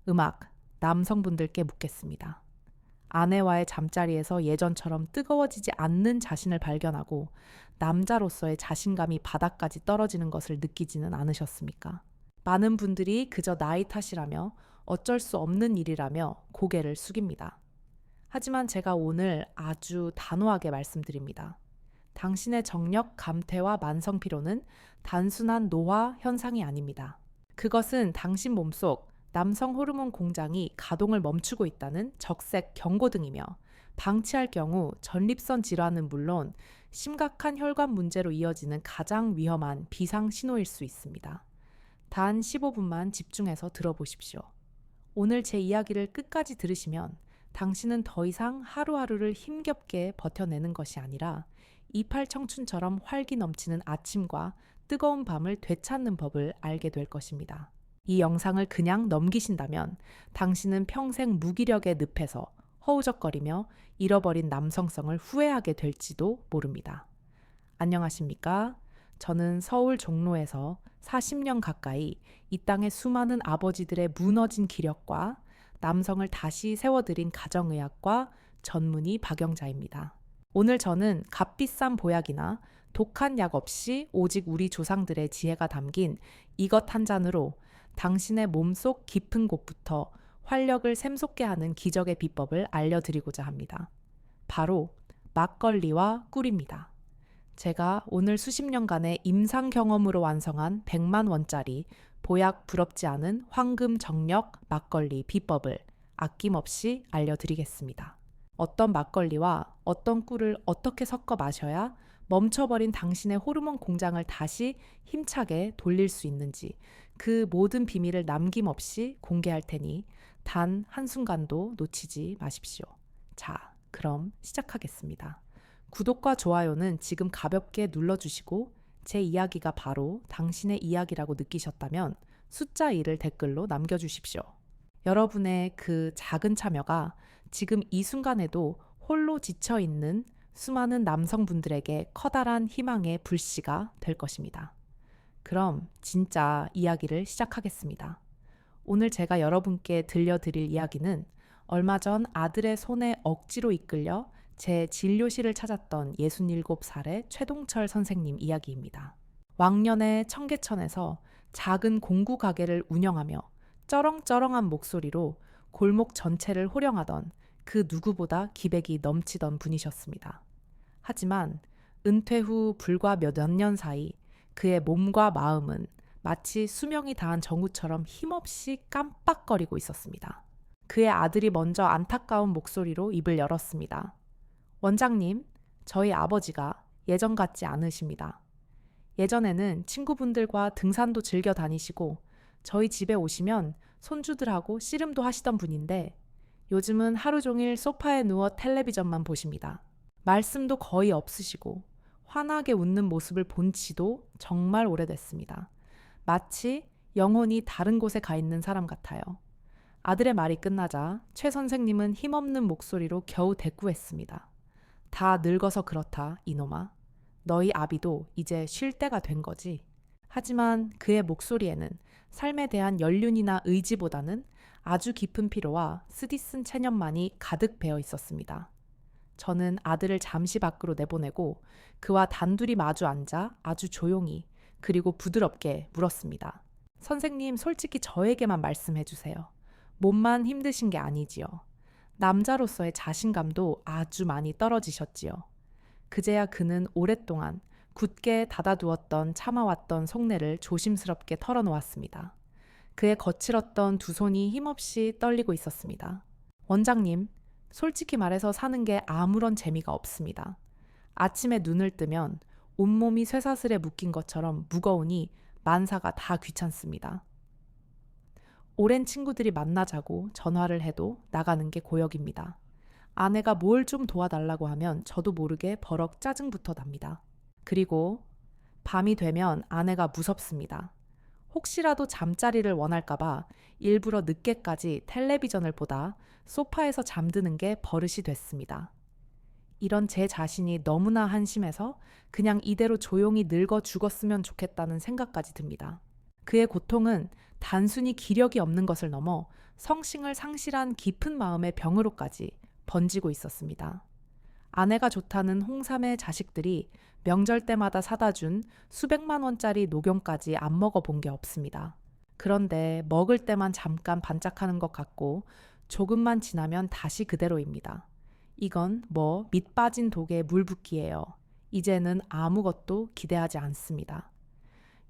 음악, 남성분들께 묻겠습니다. 아내와의 잠자리에서 예전처럼 뜨거워지지 않는 자신을 발견하고 남자로서의 자신감이 바닥까지 떨어지는 것을 느끼지는 않으셨습니까? 많은 분들이 그저 나이 탓이라며 어쩔 수 없는 일이라며 고개를 숙입니다. 하지만 제가 오늘 아주 단호하게 말씀드립니다. 당신의 정력 감퇴와 만성 피로는 단순한 노화 현상이 아닙니다. 그것은 당신 몸속 남성 호르몬 공장이 가동을 멈추고 있다는 적색 경고등이며 방치할 경우 전립선 질환은 물론 심각한 혈관 문제로 이어지는 가장 위험한 비상 신호일 수 있습니다. 단 15분만 집중해서 들어보십시오. 오늘 제 이야기를 끝까지 들으시면 당신은 더 이상 하루하루를 힘겹게 버텨내는 것이 아니라 28 청춘처럼 활기 넘치는 아침과 뜨거운 밤을 되찾는 법을 알게 될 것입니다. 이 영상을 그냥 넘기신다면 당신은 평생 무기력의 늪에서 허우적거리며 잃어버린 남성성을 후회하게 될지도 모릅니다. 안녕하십니까? 저는 서울 종로에서 40년 가까이 이 땅의 수많은 아버지들의 무너진 기력과 남성을 다시 세워드린 가정의학과 전문의 박영자입니다. 오늘 저는 값비싼 보약이나 독한 약 없이 오직 우리 조상들의 지혜가 담긴 이것 한 잔으로 당신의 몸속 깊은 곳부터 활력을 샘솟게 하는 기적의 비법을 알려드리고자 합니다. 바로 막걸리와 꿀입니다. 제가 오늘 수십 년간의 임상 경험으로 완성한 100만 원짜리 보약 부럽지 않은 황금 정력 막걸리 비법을 아낌없이 알려드리겠습니다. 어떤 막걸리와 어떤 꿀을 어떻게 섞어 마셔야 멈춰버린 당신의 호르몬 공장을 다시 힘차게 돌릴 수 있는지 그 모든 비밀을 남김없이 공개할 테니 단 한순간도 놓치지 마십시오. 자, 그럼 시작하겠습니다. 구독과 좋아요는 지금 가볍게 눌러주시고 제 이야기가 바로 당신의 이야기라고 느끼셨다면 숫자 1을 댓글로 남겨주십시오. 여러분의 그 작은 참여가 지금 이 순간에도 홀로 지쳐있는 수많은 남성분들에게 커다란 희망의 불씨가 될 것입니다. 그럼 진짜 이야기를 시작하겠습니다. 오늘 제가 여러분께 들려드릴 이야기는 얼마 전 아들의 손에 억지로 이끌려 제 진료실을 찾았던 67살의 최동철 선생님 이야기입니다. 왕년의 청계천에서 작은 공구 가게를 운영하며 쩌렁쩌렁한 목소리로 골목 전체를 호령하던 그 누구보다 기백이 넘치던 분이셨습니다. 하지만 은퇴 후 불과 몇 년 사이 그의 몸과 마음은 마치 수명이 다한 정우처럼 힘없이 깜빡거리고 있었습니다. 그의 아들이 먼저 안타까운 목소리로 입을 열었습니다. 원장님, 저희 아버지가 예전 같지 않으십니다. 예전에는 친구분들과 등산도 즐겨 다니시고 저희 집에 오시면 손주들하고 씨름도 하시던 분인데 요즘은 하루 종일 소파에 누워 텔레비전만 보십니다. 말씀도 거의 없으시고 환하게 웃는 모습을 본 지도 정말 오래됐습니다. 마치 영혼이 다른 곳에 가 있는 사람 같아요. 아들의 말이 끝나자 최 선생님은 힘없는 목소리로 겨우 대꾸했습니다. 다 늙어서 그렇다, 이놈아. 너희 아비도 이제 쉴 때가 된 거지. 하지만 그의 목소리에는 삶에 대한 연륜이나 의지보다는 아주 깊은 피로와 쓰디쓴 체념만이 가득 배어 있었습니다. 저는 아들을 잠시 밖으로 내보내고 그와 단둘이 마주 앉아 아주 조용히 그리고 부드럽게 물었습니다. 선생님, 솔직히 저에게만 말씀해 주세요. 몸만 힘드신 게 아니지요. 남자로서의 자신감도 아주 많이 떨어지셨지요. 그제야 그는 오랫동안 굳게 닫아두었던 참아왔던 속내를 조심스럽게 털어놓았습니다. 그의 거칠었던 두 손이 힘없이 떨리고 있었습니다. 원장님, 솔직히 말해서 사는 게 아무런 재미가 없습니다. 아침에 눈을 뜨면 온몸이 쇠사슬에 묶인 것처럼 무거우니 만사가 다 귀찮습니다. 오랜 친구들이 만나자고 전화를 해도 나가는 게 고역입니다. 아내가 뭘 좀 도와달라고 하면 저도 모르게 버럭 짜증부터 납니다. 그리고 밤이 되면 아내가 무섭습니다. 혹시라도 잠자리를 원할까봐 일부러 늦게까지 텔레비전을 보다 소파에서 잠드는 게 버릇이 됐습니다. 이런 제 자신이 너무나 한심해서 그냥 이대로 조용히 늙어 죽었으면 좋겠다는 생각까지 듭니다. 그의 고통은 단순히 기력이 없는 것을 넘어 성싱을 상실한 깊은 마음의 병으로까지 번지고 있었습니다. 아내가 좋다는 홍삼의 자식들이 명절 때마다 사다 준 수백만 원짜리 녹용까지 안 먹어본 게 없습니다. 그런데 먹을 때만 잠깐 반짝하는 것 같고 조금만 지나면 다시 그대로입니다. 이건 밑 빠진 독에 물 붓기예요. 이제는 아무것도 기대하지 않습니다.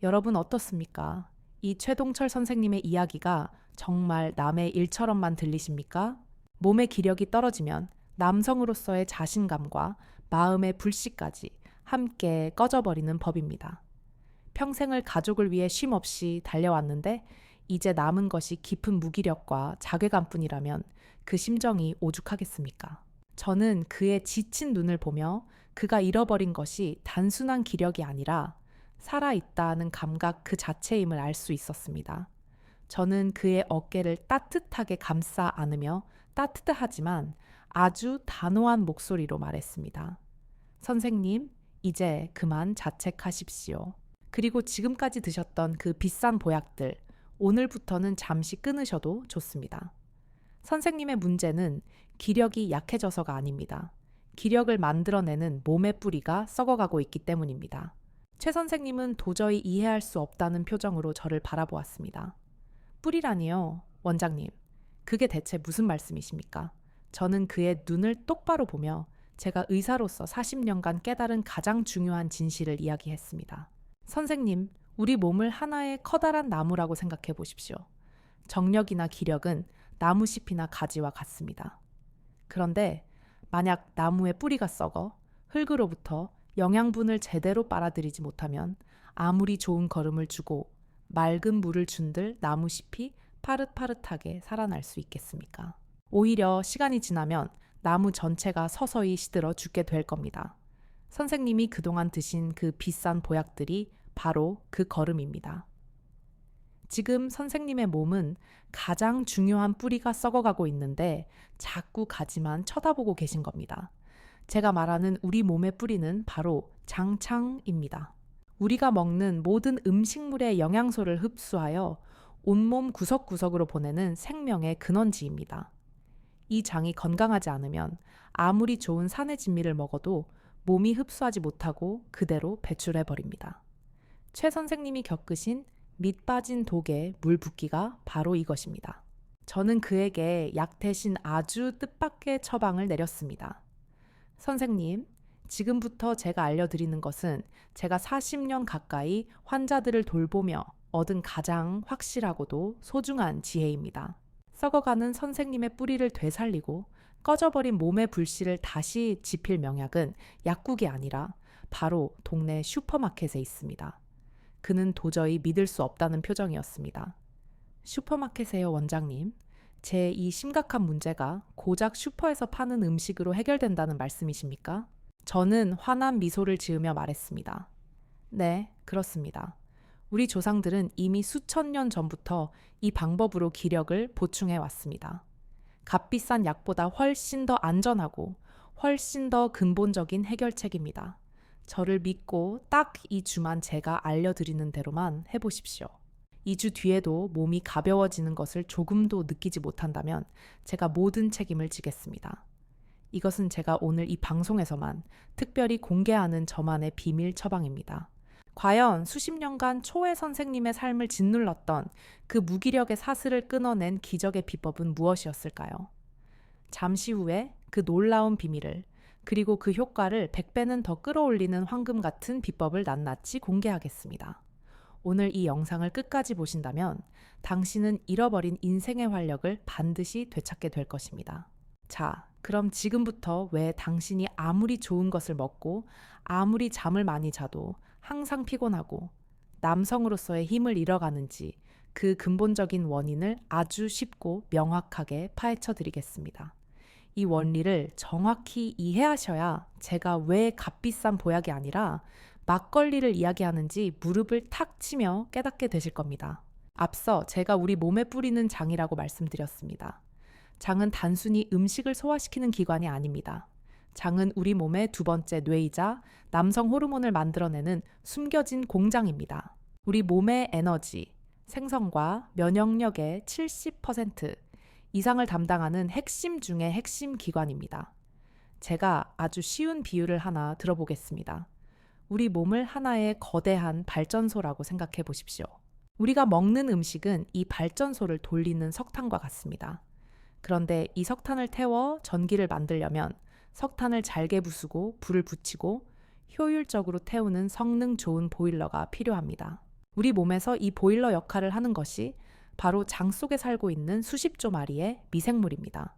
여러분 어떻습니까? 이 최동철 선생님의 이야기가 정말 남의 일처럼만 들리십니까? 몸의 기력이 떨어지면 남성으로서의 자신감과 마음의 불씨까지 함께 꺼져버리는 법입니다. 평생을 가족을 위해 쉼없이 달려왔는데 이제 남은 것이 깊은 무기력과 자괴감뿐이라면 그 심정이 오죽하겠습니까? 저는 그의 지친 눈을 보며 그가 잃어버린 것이 단순한 기력이 아니라 살아있다는 감각 그 자체임을 알 수 있었습니다. 저는 그의 어깨를 따뜻하게 감싸 안으며 따뜻하지만 아주 단호한 목소리로 말했습니다. 선생님, 이제 그만 자책하십시오. 그리고 지금까지 드셨던 그 비싼 보약들, 오늘부터는 잠시 끊으셔도 좋습니다. 선생님의 문제는 기력이 약해져서가 아닙니다. 기력을 만들어내는 몸의 뿌리가 썩어가고 있기 때문입니다. 최 선생님은 도저히 이해할 수 없다는 표정으로 저를 바라보았습니다. 뿌리라니요, 원장님. 그게 대체 무슨 말씀이십니까? 저는 그의 눈을 똑바로 보며 제가 의사로서 40년간 깨달은 가장 중요한 진실을 이야기했습니다. 선생님, 우리 몸을 하나의 커다란 나무라고 생각해 보십시오. 정력이나 기력은 나무잎이나 가지와 같습니다. 그런데 만약 나무의 뿌리가 썩어 흙으로부터 영양분을 제대로 빨아들이지 못하면 아무리 좋은 거름을 주고 맑은 물을 준들 나무잎이 파릇파릇하게 살아날 수 있겠습니까? 오히려 시간이 지나면 나무 전체가 서서히 시들어 죽게 될 겁니다. 선생님이 그동안 드신 그 비싼 보약들이 바로 그 거름입니다. 지금 선생님의 몸은 가장 중요한 뿌리가 썩어가고 있는데 자꾸 가지만 쳐다보고 계신 겁니다. 제가 말하는 우리 몸의 뿌리는 바로 장창입니다. 우리가 먹는 모든 음식물의 영양소를 흡수하여 온몸 구석구석으로 보내는 생명의 근원지입니다. 이 장이 건강하지 않으면 아무리 좋은 산의 진미를 먹어도 몸이 흡수하지 못하고 그대로 배출해버립니다. 최 선생님이 겪으신 밑 빠진 독에 물 붓기가 바로 이것입니다. 저는 그에게 약 대신 아주 뜻밖의 처방을 내렸습니다. 선생님, 지금부터 제가 알려드리는 것은 제가 40년 가까이 환자들을 돌보며 얻은 가장 확실하고도 소중한 지혜입니다. 썩어가는 선생님의 뿌리를 되살리고 꺼져버린 몸의 불씨를 다시 지필 명약은 약국이 아니라 바로 동네 슈퍼마켓에 있습니다. 그는 도저히 믿을 수 없다는 표정이었습니다. 슈퍼마켓에요, 원장님. 제 이 심각한 문제가 고작 슈퍼에서 파는 음식으로 해결된다는 말씀이십니까? 저는 환한 미소를 지으며 말했습니다. 네, 그렇습니다. 우리 조상들은 이미 수천 년 전부터 이 방법으로 기력을 보충해 왔습니다. 값비싼 약보다 훨씬 더 안전하고 훨씬 더 근본적인 해결책입니다. 저를 믿고 딱 이 주만 제가 알려드리는 대로만 해보십시오. 2주 뒤에도 몸이 가벼워지는 것을 조금도 느끼지 못한다면 제가 모든 책임을 지겠습니다. 이것은 제가 오늘 이 방송에서만 특별히 공개하는 저만의 비밀 처방입니다. 과연 수십 년간 초회 선생님의 삶을 짓눌렀던 그 무기력의 사슬을 끊어낸 기적의 비법은 무엇이었을까요? 잠시 후에 그 놀라운 비밀을 그리고 그 효과를 100배는 더 끌어올리는 황금 같은 비법을 낱낱이 공개하겠습니다. 오늘 이 영상을 끝까지 보신다면 당신은 잃어버린 인생의 활력을 반드시 되찾게 될 것입니다. 자, 그럼 지금부터 왜 당신이 아무리 좋은 것을 먹고 아무리 잠을 많이 자도 항상 피곤하고 남성으로서의 힘을 잃어가는지 그 근본적인 원인을 아주 쉽고 명확하게 파헤쳐 드리겠습니다. 이 원리를 정확히 이해하셔야 제가 왜 값비싼 보약이 아니라 막걸리를 이야기하는지 무릎을 탁 치며 깨닫게 되실 겁니다. 앞서 제가 우리 몸에 뿌리는 장이라고 말씀드렸습니다. 장은 단순히 음식을 소화시키는 기관이 아닙니다. 장은 우리 몸의 두 번째 뇌이자 남성 호르몬을 만들어내는 숨겨진 공장입니다. 우리 몸의 에너지, 생성과 면역력의 70% 이상을 담당하는 핵심 중의 핵심 기관입니다. 제가 아주 쉬운 비유를 하나 들어보겠습니다. 우리 몸을 하나의 거대한 발전소라고 생각해 보십시오. 우리가 먹는 음식은 이 발전소를 돌리는 석탄과 같습니다. 그런데 이 석탄을 태워 전기를 만들려면 석탄을 잘게 부수고 불을 붙이고 효율적으로 태우는 성능 좋은 보일러가 필요합니다. 우리 몸에서 이 보일러 역할을 하는 것이 바로 장 속에 살고 있는 수십조 마리의 미생물입니다.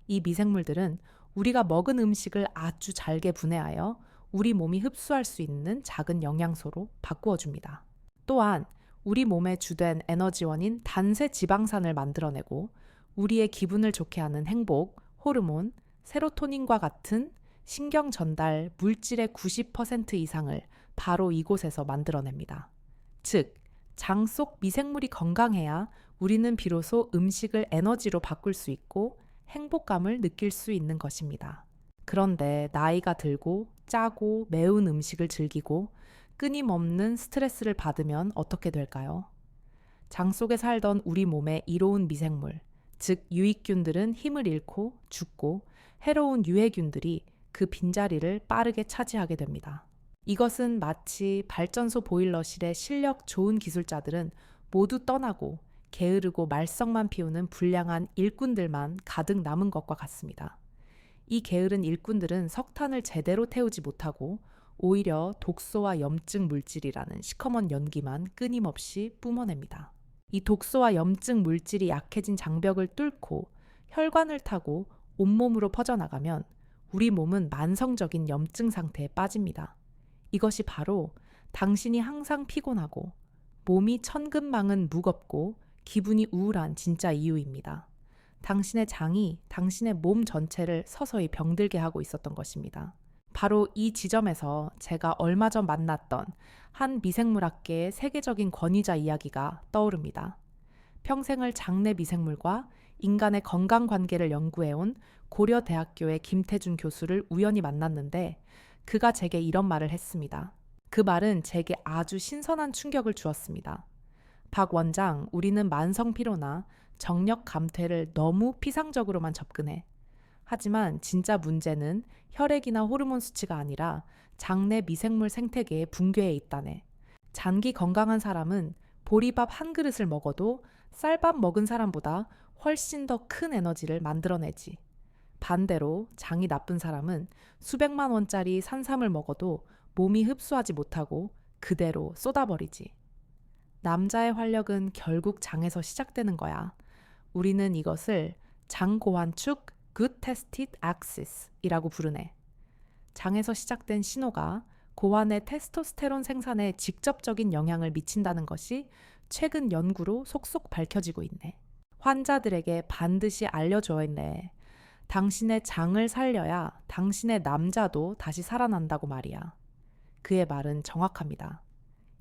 이 미생물들은 우리가 먹은 음식을 아주 잘게 분해하여 우리 몸이 흡수할 수 있는 작은 영양소로 바꾸어 줍니다. 또한 우리 몸의 주된 에너지원인 단세 지방산을 만들어내고 우리의 기분을 좋게 하는 행복, 호르몬, 세로토닌과 같은 신경 전달 물질의 90% 이상을 바로 이곳에서 만들어냅니다. 즉, 장 속 미생물이 건강해야 우리는 비로소 음식을 에너지로 바꿀 수 있고 행복감을 느낄 수 있는 것입니다. 그런데 나이가 들고 짜고 매운 음식을 즐기고 끊임없는 스트레스를 받으면 어떻게 될까요? 장 속에 살던 우리 몸의 이로운 미생물, 즉 유익균들은 힘을 잃고 죽고 해로운 유해균들이 그 빈자리를 빠르게 차지하게 됩니다. 이것은 마치 발전소 보일러실의 실력 좋은 기술자들은 모두 떠나고 게으르고 말썽만 피우는 불량한 일꾼들만 가득 남은 것과 같습니다. 이 게으른 일꾼들은 석탄을 제대로 태우지 못하고 오히려 독소와 염증 물질이라는 시커먼 연기만 끊임없이 뿜어냅니다. 이 독소와 염증 물질이 약해진 장벽을 뚫고 혈관을 타고 온몸으로 퍼져나가면 우리 몸은 만성적인 염증 상태에 빠집니다. 이것이 바로 당신이 항상 피곤하고 몸이 천근만은 무겁고 기분이 우울한 진짜 이유입니다. 당신의 장이 당신의 몸 전체를 서서히 병들게 하고 있었던 것입니다. 바로 이 지점에서 제가 얼마 전 만났던 한 미생물학계의 세계적인 권위자 이야기가 떠오릅니다. 평생을 장내 미생물과 인간의 건강 관계를 연구해온 고려대학교의 김태준 교수를 우연히 만났는데 그가 제게 이런 말을 했습니다. 그 말은 제게 아주 신선한 충격을 주었습니다. 박 원장, 우리는 만성 피로나 정력 감퇴를 너무 피상적으로만 접근해. 하지만 진짜 문제는 혈액이나 호르몬 수치가 아니라 장내 미생물 생태계의 붕괴에 있다네. 장기 건강한 사람은 보리밥 한 그릇을 먹어도 쌀밥 먹은 사람보다 훨씬 더 큰 에너지를 만들어내지. 반대로 장이 나쁜 사람은 수백만 원짜리 산삼을 먹어도 몸이 흡수하지 못하고 그대로 쏟아버리지. 남자의 활력은 결국 장에서 시작되는 거야. 우리는 이것을 장고환축 Good Tested Axis 이라고 부르네. 장에서 시작된 신호가 고환의 테스토스테론 생산에 직접적인 영향을 미친다는 것이 최근 연구로 속속 밝혀지고 있네. 환자들에게 반드시 알려줘야네. 당신의 장을 살려야 당신의 남자도 다시 살아난다고 말이야. 그의 말은 정확합니다.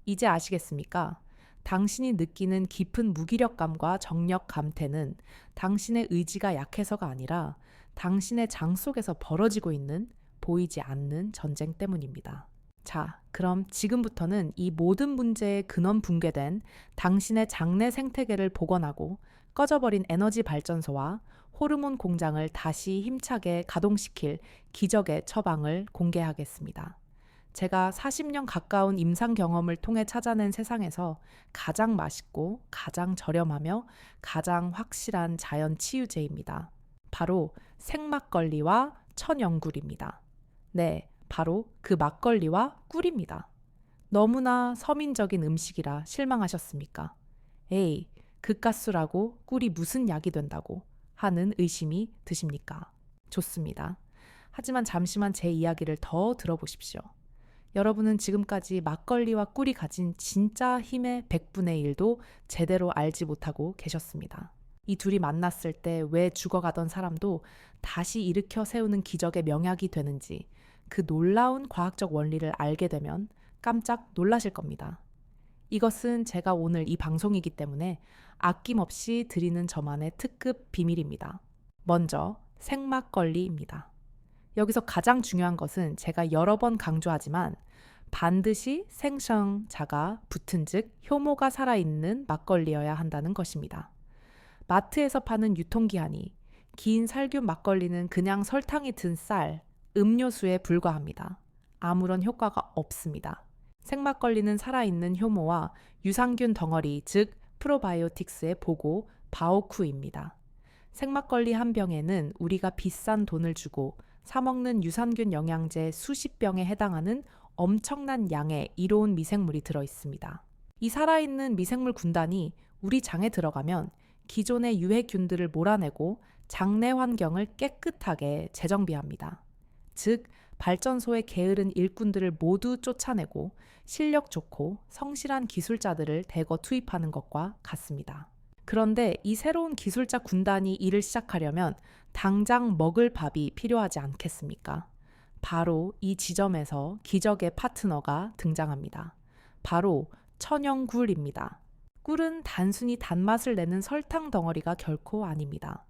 이제 아시겠습니까? 당신이 느끼는 깊은 무기력감과 정력 감퇴는 당신의 의지가 약해서가 아니라 당신의 장 속에서 벌어지고 있는 보이지 않는 전쟁 때문입니다. 자, 그럼 지금부터는 이 모든 문제의 근원 붕괴된 당신의 장내 생태계를 복원하고 꺼져버린 에너지 발전소와 호르몬 공장을 다시 힘차게 가동시킬 기적의 처방을 공개하겠습니다. 제가 40년 가까운 임상 경험을 통해 찾아낸 세상에서 가장 맛있고 가장 저렴하며 가장 확실한 자연 치유제입니다. 바로 생막걸리와 천연굴입니다. 네, 바로 그 막걸리와 꿀입니다. 너무나 서민적인 음식이라 실망하셨습니까? 에이, 그깟수라고 꿀이 무슨 약이 된다고 하는 의심이 드십니까? 좋습니다. 하지만 잠시만 제 이야기를 더 들어보십시오. 여러분은 지금까지 막걸리와 꿀이 가진 진짜 힘의 100분의 1도 제대로 알지 못하고 계셨습니다. 이 둘이 만났을 때 왜 죽어가던 사람도 다시 일으켜 세우는 기적의 명약이 되는지 그 놀라운 과학적 원리를 알게 되면 깜짝 놀라실 겁니다. 이것은 제가 오늘 이 방송이기 때문에 아낌없이 드리는 저만의 특급 비밀입니다. 먼저 생막걸리입니다. 여기서 가장 중요한 것은 제가 여러 번 강조하지만 반드시 생성자가 붙은 즉 효모가 살아있는 막걸리여야 한다는 것입니다. 마트에서 파는 유통기한이 긴 살균 막걸리는 그냥 설탕이 든 쌀, 음료수에 불과합니다. 아무런 효과가 없습니다. 생막걸리는 살아있는 효모와 유산균 덩어리 즉 프로바이오틱스의 보고 바오쿠입니다. 생막걸리 한 병에는 우리가 비싼 돈을 주고 사먹는 유산균 영양제 수십 병에 해당하는 엄청난 양의 이로운 미생물이 들어 있습니다. 이 살아있는 미생물 군단이 우리 장에 들어가면 기존의 유해균들을 몰아내고 장내 환경을 깨끗하게 재정비합니다. 즉, 발전소에 게으른 일꾼들을 모두 쫓아내고 실력 좋고 성실한 기술자들을 대거 투입하는 것과 같습니다. 그런데 이 새로운 기술자 군단이 일을 시작하려면 당장 먹을 밥이 필요하지 않겠습니까? 바로 이 지점에서 기적의 파트너가 등장합니다. 바로 천연꿀입니다. 꿀은 단순히 단맛을 내는 설탕 덩어리가 결코 아닙니다.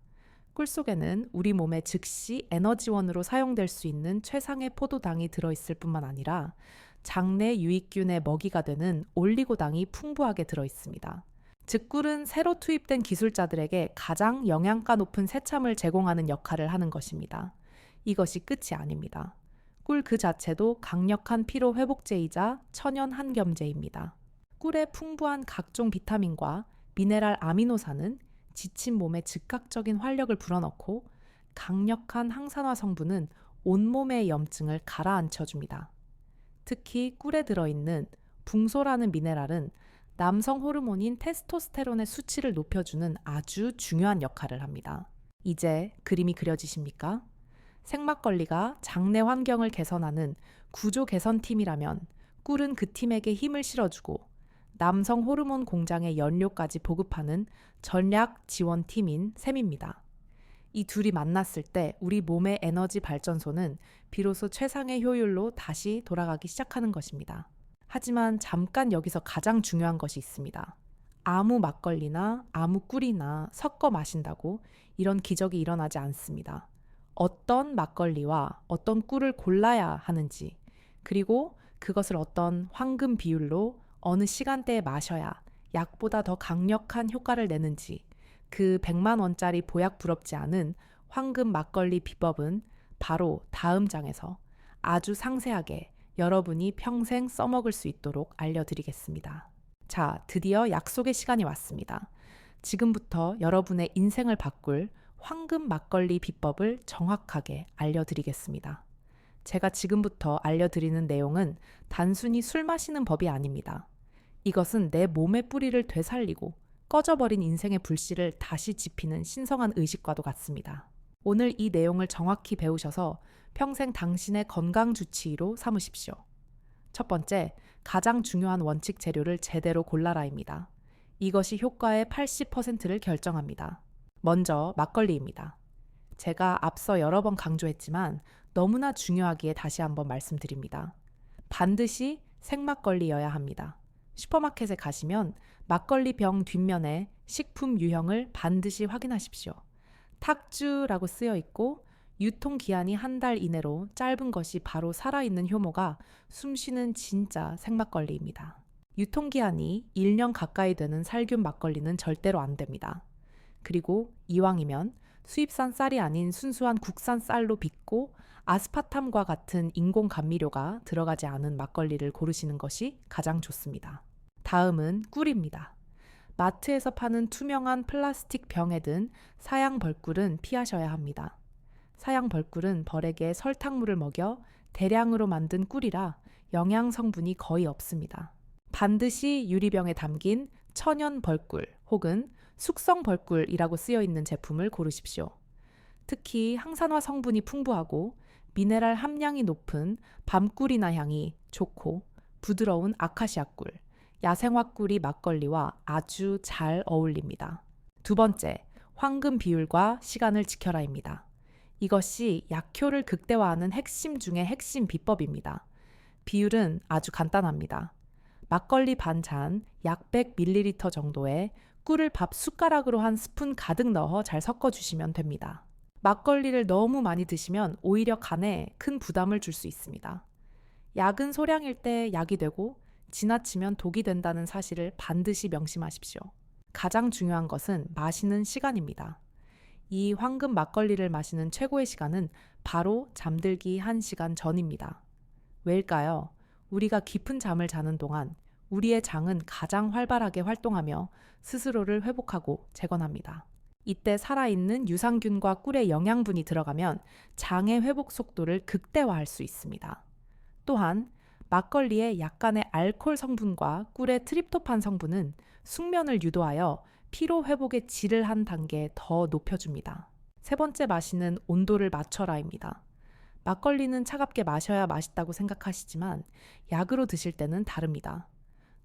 꿀 속에는 우리 몸에 즉시 에너지원으로 사용될 수 있는 최상의 포도당이 들어있을 뿐만 아니라 장내 유익균의 먹이가 되는 올리고당이 풍부하게 들어있습니다. 즉 꿀은 새로 투입된 기술자들에게 가장 영양가 높은 새참을 제공하는 역할을 하는 것입니다. 이것이 끝이 아닙니다. 꿀 그 자체도 강력한 피로 회복제이자 천연 한겸제입니다. 꿀의 풍부한 각종 비타민과 미네랄 아미노산은 지친 몸에 즉각적인 활력을 불어넣고 강력한 항산화 성분은 온몸의 염증을 가라앉혀줍니다. 특히 꿀에 들어있는 붕소라는 미네랄은 남성 호르몬인 테스토스테론의 수치를 높여주는 아주 중요한 역할을 합니다. 이제 그림이 그려지십니까? 생막걸리가 장내 환경을 개선하는 구조 개선팀이라면 꿀은 그 팀에게 힘을 실어주고 남성 호르몬 공장의 연료까지 보급하는 전략 지원팀인 셈입니다. 이 둘이 만났을 때 우리 몸의 에너지 발전소는 비로소 최상의 효율로 다시 돌아가기 시작하는 것입니다. 하지만 잠깐 여기서 가장 중요한 것이 있습니다. 아무 막걸리나 아무 꿀이나 섞어 마신다고 이런 기적이 일어나지 않습니다. 어떤 막걸리와 어떤 꿀을 골라야 하는지, 그리고 그것을 어떤 황금 비율로 어느 시간대에 마셔야 약보다 더 강력한 효과를 내는지, 그 100만 원짜리 보약 부럽지 않은 황금 막걸리 비법은 바로 다음 장에서 아주 상세하게 여러분이 평생 써먹을 수 있도록 알려드리겠습니다. 자, 드디어 약속의 시간이 왔습니다. 지금부터 여러분의 인생을 바꿀 황금 막걸리 비법을 정확하게 알려드리겠습니다. 제가 지금부터 알려드리는 내용은 단순히 술 마시는 법이 아닙니다. 이것은 내 몸의 뿌리를 되살리고 꺼져버린 인생의 불씨를 다시 지피는 신성한 의식과도 같습니다. 오늘 이 내용을 정확히 배우셔서 평생 당신의 건강 주치의로 삼으십시오. 첫 번째, 가장 중요한 원칙 재료를 제대로 골라라입니다. 이것이 효과의 80%를 결정합니다. 먼저 막걸리입니다. 제가 앞서 여러 번 강조했지만 너무나 중요하기에 다시 한번 말씀드립니다. 반드시 생막걸리여야 합니다. 슈퍼마켓에 가시면 막걸리 병 뒷면에 식품 유형을 반드시 확인하십시오. 탁주라고 쓰여 있고 유통기한이 한 달 이내로 짧은 것이 바로 살아있는 효모가 숨쉬는 진짜 생막걸리입니다. 유통기한이 1년 가까이 되는 살균 막걸리는 절대로 안 됩니다. 그리고 이왕이면 수입산 쌀이 아닌 순수한 국산 쌀로 빚고 아스파탐과 같은 인공 감미료가 들어가지 않은 막걸리를 고르시는 것이 가장 좋습니다. 다음은 꿀입니다. 마트에서 파는 투명한 플라스틱 병에 든 사양 벌꿀은 피하셔야 합니다. 사양 벌꿀은 벌에게 설탕물을 먹여 대량으로 만든 꿀이라 영양 성분이 거의 없습니다. 반드시 유리병에 담긴 천연 벌꿀 혹은 숙성 벌꿀이라고 쓰여 있는 제품을 고르십시오. 특히 항산화 성분이 풍부하고 미네랄 함량이 높은 밤꿀이나 향이 좋고 부드러운 아카시아 꿀, 야생화 꿀이 막걸리와 아주 잘 어울립니다. 두 번째, 황금 비율과 시간을 지켜라입니다. 이것이 약효를 극대화하는 핵심 중의 핵심 비법입니다. 비율은 아주 간단합니다. 막걸리 반잔 약 100ml 정도에 꿀을 밥 숟가락으로 한 스푼 가득 넣어 잘 섞어주시면 됩니다. 막걸리를 너무 많이 드시면 오히려 간에 큰 부담을 줄 수 있습니다. 약은 소량일 때 약이 되고 지나치면 독이 된다는 사실을 반드시 명심하십시오. 가장 중요한 것은 마시는 시간입니다. 이 황금 막걸리를 마시는 최고의 시간은 바로 잠들기 1시간 전입니다. 왜일까요? 우리가 깊은 잠을 자는 동안 우리의 장은 가장 활발하게 활동하며 스스로를 회복하고 재건합니다. 이때 살아있는 유산균과 꿀의 영양분이 들어가면 장의 회복 속도를 극대화할 수 있습니다. 또한 막걸리의 약간의 알코올 성분과 꿀의 트립토판 성분은 숙면을 유도하여 피로 회복의 질을 한 단계 더 높여줍니다. 세 번째 마시는 온도를 맞춰라입니다. 막걸리는 차갑게 마셔야 맛있다고 생각하시지만 약으로 드실 때는 다릅니다.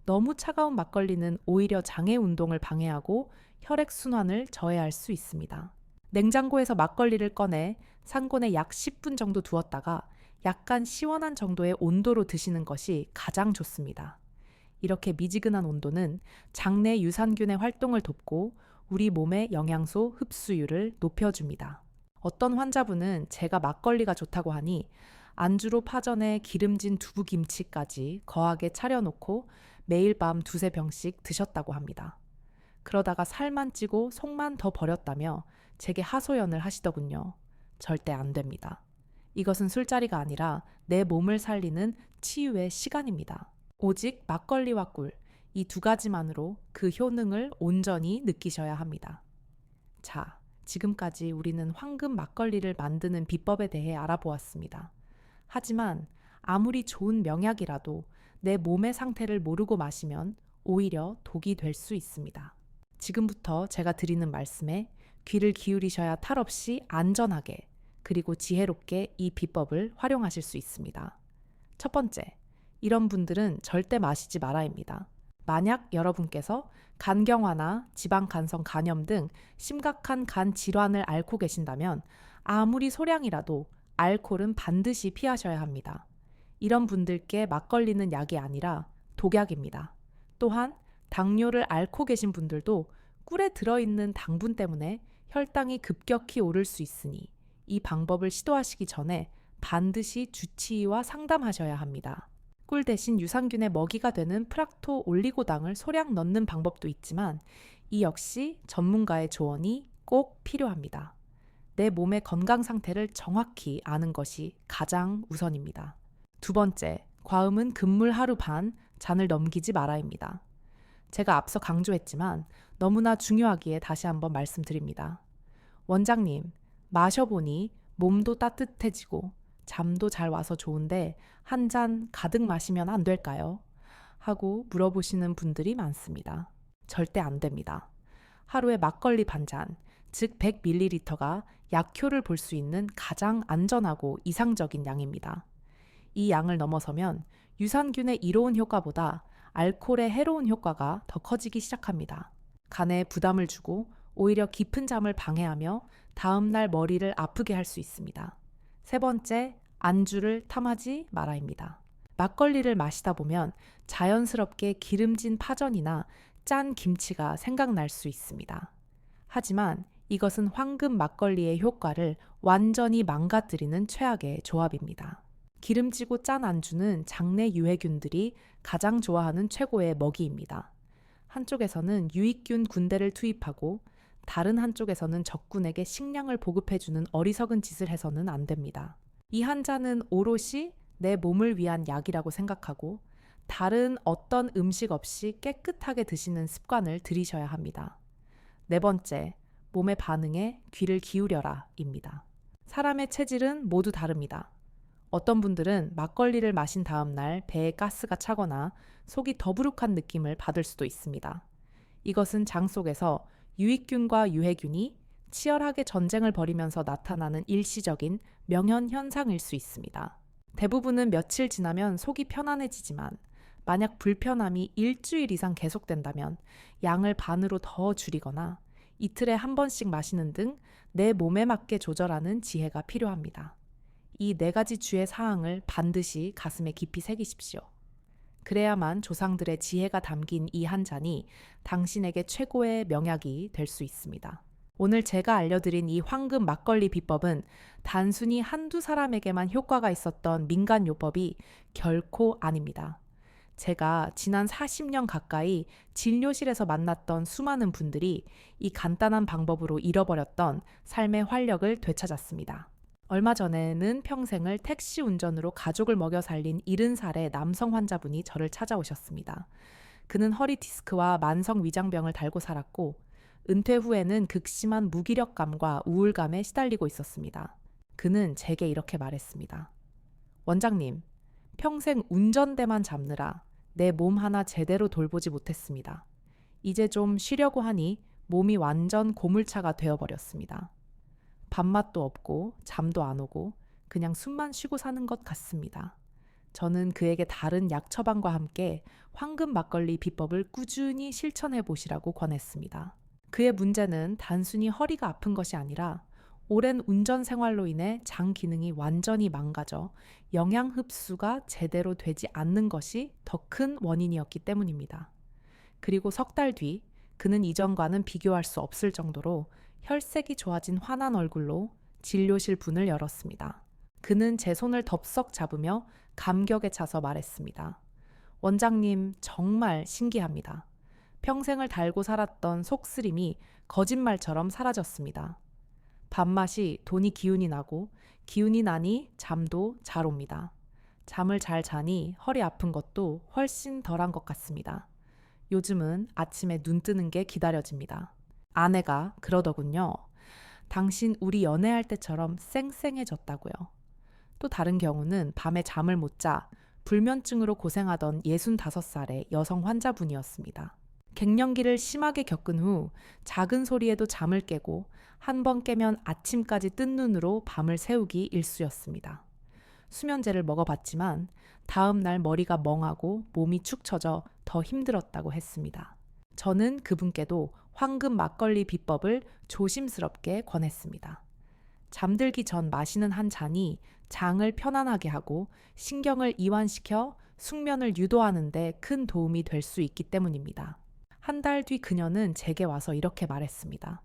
너무 차가운 막걸리는 오히려 장의 운동을 방해하고 혈액순환을 저해할 수 있습니다. 냉장고에서 막걸리를 꺼내 상온에 약 10분 정도 두었다가 약간 시원한 정도의 온도로 드시는 것이 가장 좋습니다. 이렇게 미지근한 온도는 장내 유산균의 활동을 돕고 우리 몸의 영양소 흡수율을 높여줍니다. 어떤 환자분은 제가 막걸리가 좋다고 하니 안주로 파전에 기름진 두부김치까지 거하게 차려놓고 매일 밤 2~3병씩 드셨다고 합니다. 그러다가 살만 찌고 속만 더 버렸다며 제게 하소연을 하시더군요. 절대 안 됩니다. 이것은 술자리가 아니라 내 몸을 살리는 치유의 시간입니다. 오직 막걸리와 꿀, 이 두 가지만으로 그 효능을 온전히 느끼셔야 합니다. 자, 지금까지 우리는 황금 막걸리를 만드는 비법에 대해 알아보았습니다. 하지만 아무리 좋은 명약이라도 내 몸의 상태를 모르고 마시면 오히려 독이 될 수 있습니다. 지금부터 제가 드리는 말씀에 귀를 기울이셔야 탈 없이 안전하게 그리고 지혜롭게 이 비법을 활용하실 수 있습니다. 첫 번째, 이런 분들은 절대 마시지 말아입니다. 만약 여러분께서 간경화나 지방간성 간염 등 심각한 간 질환을 앓고 계신다면 아무리 소량이라도 알코올은 반드시 피하셔야 합니다. 이런 분들께 막걸리는 약이 아니라 독약입니다. 또한 당뇨를 앓고 계신 분들도 꿀에 들어있는 당분 때문에 혈당이 급격히 오를 수 있으니 이 방법을 시도하시기 전에 반드시 주치의와 상담하셔야 합니다. 꿀 대신 유산균의 먹이가 되는 프락토 올리고당을 소량 넣는 방법도 있지만 이 역시 전문가의 조언이 꼭 필요합니다. 내 몸의 건강 상태를 정확히 아는 것이 가장 우선입니다. 두 번째, 과음은 금물 하루 반, 잔을 넘기지 마라입니다. 제가 앞서 강조했지만 너무나 중요하기에 다시 한번 말씀드립니다. 원장님, 마셔보니 몸도 따뜻해지고 잠도 잘 와서 좋은데 한 잔 가득 마시면 안 될까요? 하고 물어보시는 분들이 많습니다. 절대 안 됩니다. 하루에 막걸리 반 잔, 즉 100ml가 약효를 볼 수 있는 가장 안전하고 이상적인 양입니다. 이 양을 넘어서면 유산균의 이로운 효과보다 알코올의 해로운 효과가 더 커지기 시작합니다. 간에 부담을 주고 오히려 깊은 잠을 방해하며 다음날 머리를 아프게 할 수 있습니다. 세 번째, 안주를 탐하지 마라입니다. 막걸리를 마시다 보면 자연스럽게 기름진 파전이나 짠 김치가 생각날 수 있습니다. 하지만 이것은 황금 막걸리의 효과를 완전히 망가뜨리는 최악의 조합입니다. 기름지고 짠 안주는 장내 유해균들이 가장 좋아하는 최고의 먹이입니다. 한쪽에서는 유익균 군대를 투입하고 다른 한쪽에서는 적군에게 식량을 보급해주는 어리석은 짓을 해서는 안 됩니다. 이 한 잔은 오롯이 내 몸을 위한 약이라고 생각하고 다른 어떤 음식 없이 깨끗하게 드시는 습관을 들이셔야 합니다. 네 번째, 몸의 반응에 귀를 기울여라입니다. 사람의 체질은 모두 다릅니다. 어떤 분들은 막걸리를 마신 다음 날 배에 가스가 차거나 속이 더부룩한 느낌을 받을 수도 있습니다. 이것은 장 속에서 유익균과 유해균이 치열하게 전쟁을 벌이면서 나타나는 일시적인 명현 현상일 수 있습니다. 대부분은 며칠 지나면 속이 편안해지지만 만약 불편함이 일주일 이상 계속된다면 양을 반으로 더 줄이거나 이틀에 한 번씩 마시는 등 내 몸에 맞게 조절하는 지혜가 필요합니다. 이 4가지 주의 사항을 반드시 가슴에 깊이 새기십시오. 그래야만 조상들의 지혜가 담긴 이 한 잔이 당신에게 최고의 명약이 될 수 있습니다. 오늘 제가 알려드린 이 황금 막걸리 비법은 단순히 한두 사람에게만 효과가 있었던 민간요법이 결코 아닙니다. 제가 지난 40년 가까이 진료실에서 만났던 수많은 분들이 이 간단한 방법으로 잃어버렸던 삶의 활력을 되찾았습니다. 얼마 전에는 평생을 택시 운전으로 가족을 먹여 살린 70살의 남성 환자분이 저를 찾아오셨습니다. 그는 허리 디스크와 만성 위장병을 달고 살았고 은퇴 후에는 극심한 무기력감과 우울감에 시달리고 있었습니다. 그는 제게 이렇게 말했습니다. 원장님, 평생 운전대만 잡느라 내 몸 하나 제대로 돌보지 못했습니다. 이제 좀 쉬려고 하니 몸이 완전 고물차가 되어버렸습니다. 밥맛도 없고 잠도 안 오고 그냥 숨만 쉬고 사는 것 같습니다. 저는 그에게 다른 약 처방과 함께 황금 막걸리 비법을 꾸준히 실천해 보시라고 권했습니다. 그의 문제는 단순히 허리가 아픈 것이 아니라 오랜 운전 생활로 인해 장 기능이 완전히 망가져 영양 흡수가 제대로 되지 않는 것이 더 큰 원인이었기 때문입니다. 그리고 석 달 뒤 그는 이전과는 비교할 수 없을 정도로 혈색이 좋아진 환한 얼굴로 진료실 문을 열었습니다. 그는 제 손을 덥석 잡으며 감격에 차서 말했습니다. 원장님, 정말 신기합니다. 평생을 달고 살았던 속쓰림이 거짓말처럼 사라졌습니다. 밥맛이 돈이 기운이 나고 기운이 나니 잠도 잘 옵니다. 잠을 잘 자니 허리 아픈 것도 훨씬 덜한 것 같습니다. 요즘은 아침에 눈 뜨는 게 기다려집니다. 아내가 그러더군요. 당신 우리 연애할 때처럼 쌩쌩해졌다고요. 또 다른 경우는 밤에 잠을 못 자 불면증으로 고생하던 65살의 여성 환자분이었습니다. 갱년기를 심하게 겪은 후 작은 소리에도 잠을 깨고 한 번 깨면 아침까지 뜬 눈으로 밤을 새우기 일쑤였습니다. 수면제를 먹어봤지만 다음 날 머리가 멍하고 몸이 축 처져 더 힘들었다고 했습니다. 저는 그분께도 황금 막걸리 비법을 조심스럽게 권했습니다. 잠들기 전 마시는 한 잔이 장을 편안하게 하고 신경을 이완시켜 숙면을 유도하는 데 큰 도움이 될 수 있기 때문입니다. 한 달 뒤 그녀는 제게 와서 이렇게 말했습니다.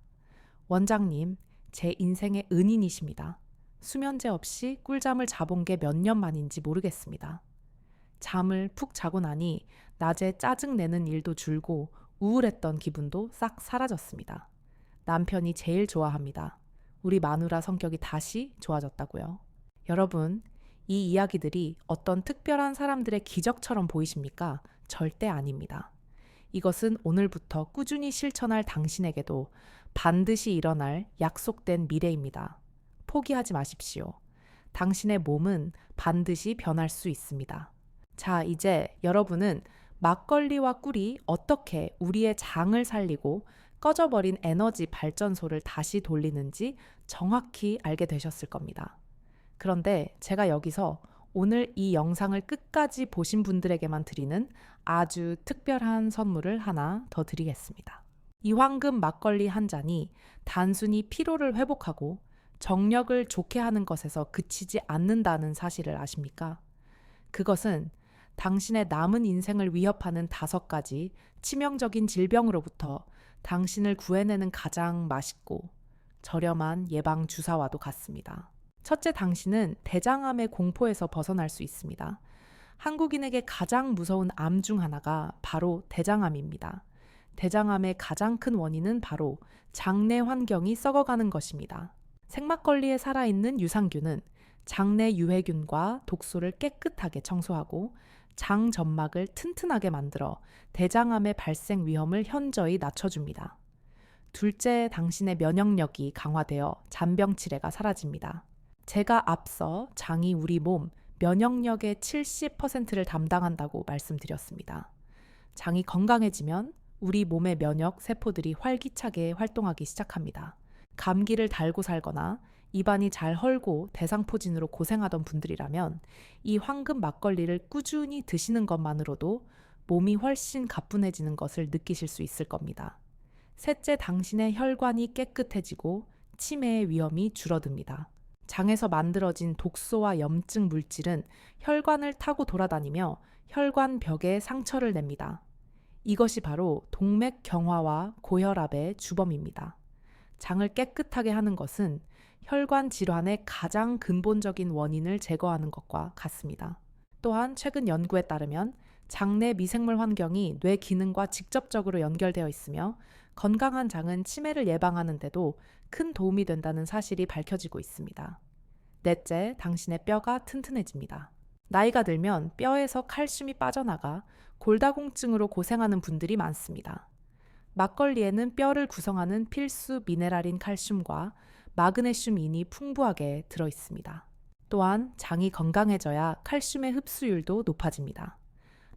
원장님, 제 인생의 은인이십니다. 수면제 없이 꿀잠을 자본 게 몇 년 만인지 모르겠습니다. 잠을 푹 자고 나니 낮에 짜증내는 일도 줄고 우울했던 기분도 싹 사라졌습니다. 남편이 제일 좋아합니다. 우리 마누라 성격이 다시 좋아졌다고요. 여러분, 이 이야기들이 어떤 특별한 사람들의 기적처럼 보이십니까? 절대 아닙니다. 이것은 오늘부터 꾸준히 실천할 당신에게도 반드시 일어날 약속된 미래입니다. 포기하지 마십시오. 당신의 몸은 반드시 변할 수 있습니다. 자, 이제 여러분은 막걸리와 꿀이 어떻게 우리의 장을 살리고 꺼져버린 에너지 발전소를 다시 돌리는지 정확히 알게 되셨을 겁니다. 그런데 제가 여기서 오늘 이 영상을 끝까지 보신 분들에게만 드리는 아주 특별한 선물을 하나 더 드리겠습니다. 이 황금 막걸리 한 잔이 단순히 피로를 회복하고 정력을 좋게 하는 것에서 그치지 않는다는 사실을 아십니까? 그것은 당신의 남은 인생을 위협하는 5가지 치명적인 질병으로부터 당신을 구해내는 가장 맛있고 저렴한 예방 주사와도 같습니다. 첫째, 당신은 대장암의 공포에서 벗어날 수 있습니다. 한국인에게 가장 무서운 암 중 하나가 바로 대장암입니다. 대장암의 가장 큰 원인은 바로 장내 환경이 썩어가는 것입니다. 생막걸리에 살아있는 유산균은 장내 유해균과 독소를 깨끗하게 청소하고 장 점막을 튼튼하게 만들어 대장암의 발생 위험을 현저히 낮춰줍니다. 둘째, 당신의 면역력이 강화되어 잔병치레가 사라집니다. 제가 앞서 장이 우리 몸 면역력의 70%를 담당한다고 말씀드렸습니다. 장이 건강해지면 우리 몸의 면역 세포들이 활기차게 활동하기 시작합니다. 감기를 달고 살거나 입안이 잘 헐고 대상포진으로 고생하던 분들이라면 이 황금 막걸리를 꾸준히 드시는 것만으로도 몸이 훨씬 가뿐해지는 것을 느끼실 수 있을 겁니다. 셋째, 당신의 혈관이 깨끗해지고 치매의 위험이 줄어듭니다. 장에서 만들어진 독소와 염증 물질은 혈관을 타고 돌아다니며 혈관 벽에 상처를 냅니다. 이것이 바로 동맥 경화와 고혈압의 주범입니다. 장을 깨끗하게 하는 것은 혈관 질환의 가장 근본적인 원인을 제거하는 것과 같습니다. 또한 최근 연구에 따르면 장내 미생물 환경이 뇌 기능과 직접적으로 연결되어 있으며 건강한 장은 치매를 예방하는 데도 큰 도움이 된다는 사실이 밝혀지고 있습니다. 넷째, 당신의 뼈가 튼튼해집니다. 나이가 들면 뼈에서 칼슘이 빠져나가 골다공증으로 고생하는 분들이 많습니다. 막걸리에는 뼈를 구성하는 필수 미네랄인 칼슘과 마그네슘인이 풍부하게 들어 있습니다. 또한 장이 건강해져야 칼슘의 흡수율도 높아집니다.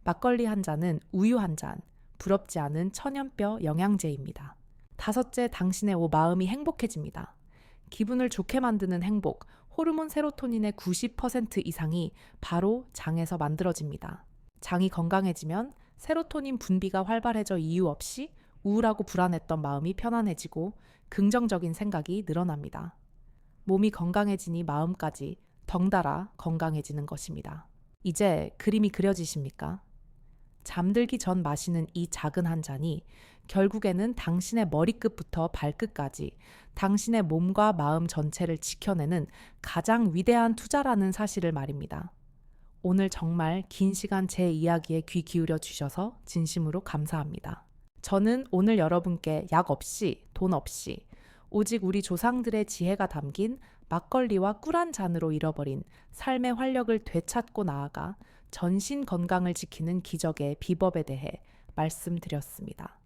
막걸리 한 잔은 우유 한 잔, 부럽지 않은 천연뼈 영양제입니다. 다섯째, 당신의 마음이 행복해집니다. 기분을 좋게 만드는 행복, 호르몬 세로토닌의 90% 이상이 바로 장에서 만들어집니다. 장이 건강해지면 세로토닌 분비가 활발해져 이유 없이 우울하고 불안했던 마음이 편안해지고 긍정적인 생각이 늘어납니다. 몸이 건강해지니 마음까지 덩달아 건강해지는 것입니다. 이제 그림이 그려지십니까? 잠들기 전 마시는 이 작은 한 잔이 결국에는 당신의 머리끝부터 발끝까지 당신의 몸과 마음 전체를 지켜내는 가장 위대한 투자라는 사실을 말입니다. 오늘 정말 긴 시간 제 이야기에 귀 기울여 주셔서 진심으로 감사합니다. 저는 오늘 여러분께 약 없이, 돈 없이, 오직 우리 조상들의 지혜가 담긴 막걸리와 꿀 한 잔으로 잃어버린 삶의 활력을 되찾고 나아가 전신 건강을 지키는 기적의 비법에 대해 말씀드렸습니다.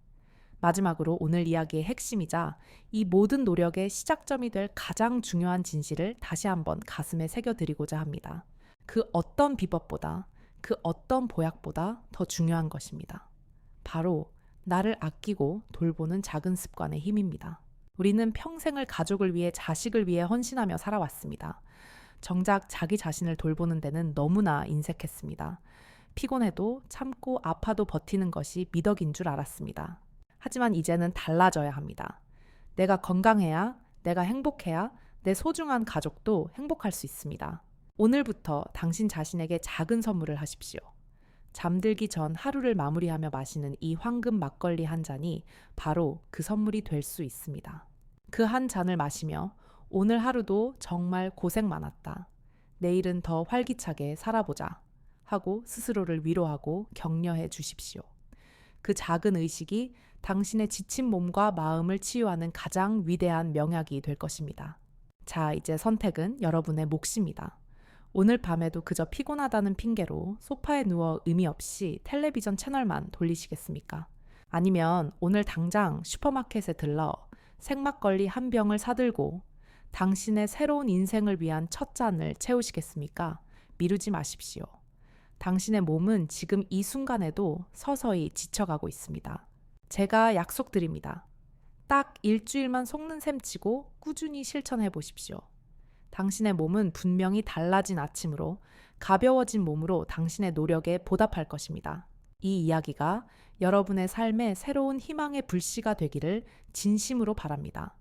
마지막으로 오늘 이야기의 핵심이자 이 모든 노력의 시작점이 될 가장 중요한 진실을 다시 한번 가슴에 새겨드리고자 합니다. 그 어떤 비법보다, 그 어떤 보약보다 더 중요한 것입니다. 바로 나를 아끼고 돌보는 작은 습관의 힘입니다. 우리는 평생을 가족을 위해, 자식을 위해 헌신하며 살아왔습니다. 정작 자기 자신을 돌보는 데는 너무나 인색했습니다. 피곤해도 참고 아파도 버티는 것이 미덕인 줄 알았습니다. 하지만 이제는 달라져야 합니다. 내가 건강해야, 내가 행복해야 내 소중한 가족도 행복할 수 있습니다. 오늘부터 당신 자신에게 작은 선물을 하십시오. 잠들기 전 하루를 마무리하며 마시는 이 황금 막걸리 한 잔이 바로 그 선물이 될 수 있습니다. 그 한 잔을 마시며 오늘 하루도 정말 고생 많았다. 내일은 더 활기차게 살아보자 하고 스스로를 위로하고 격려해 주십시오. 그 작은 의식이 당신의 지친 몸과 마음을 치유하는 가장 위대한 명약이 될 것입니다. 자, 이제 선택은 여러분의 몫입니다. 오늘 밤에도 그저 피곤하다는 핑계로 소파에 누워 의미 없이 텔레비전 채널만 돌리시겠습니까? 아니면 오늘 당장 슈퍼마켓에 들러 생막걸리 한 병을 사들고 당신의 새로운 인생을 위한 첫 잔을 채우시겠습니까? 미루지 마십시오. 당신의 몸은 지금 이 순간에도 서서히 지쳐가고 있습니다. 제가 약속드립니다. 딱 일주일만 속는 셈 치고 꾸준히 실천해 보십시오. 당신의 몸은 분명히 달라진 아침으로 가벼워진 몸으로 당신의 노력에 보답할 것입니다. 이 이야기가 여러분의 삶에 새로운 희망의 불씨가 되기를 진심으로 바랍니다.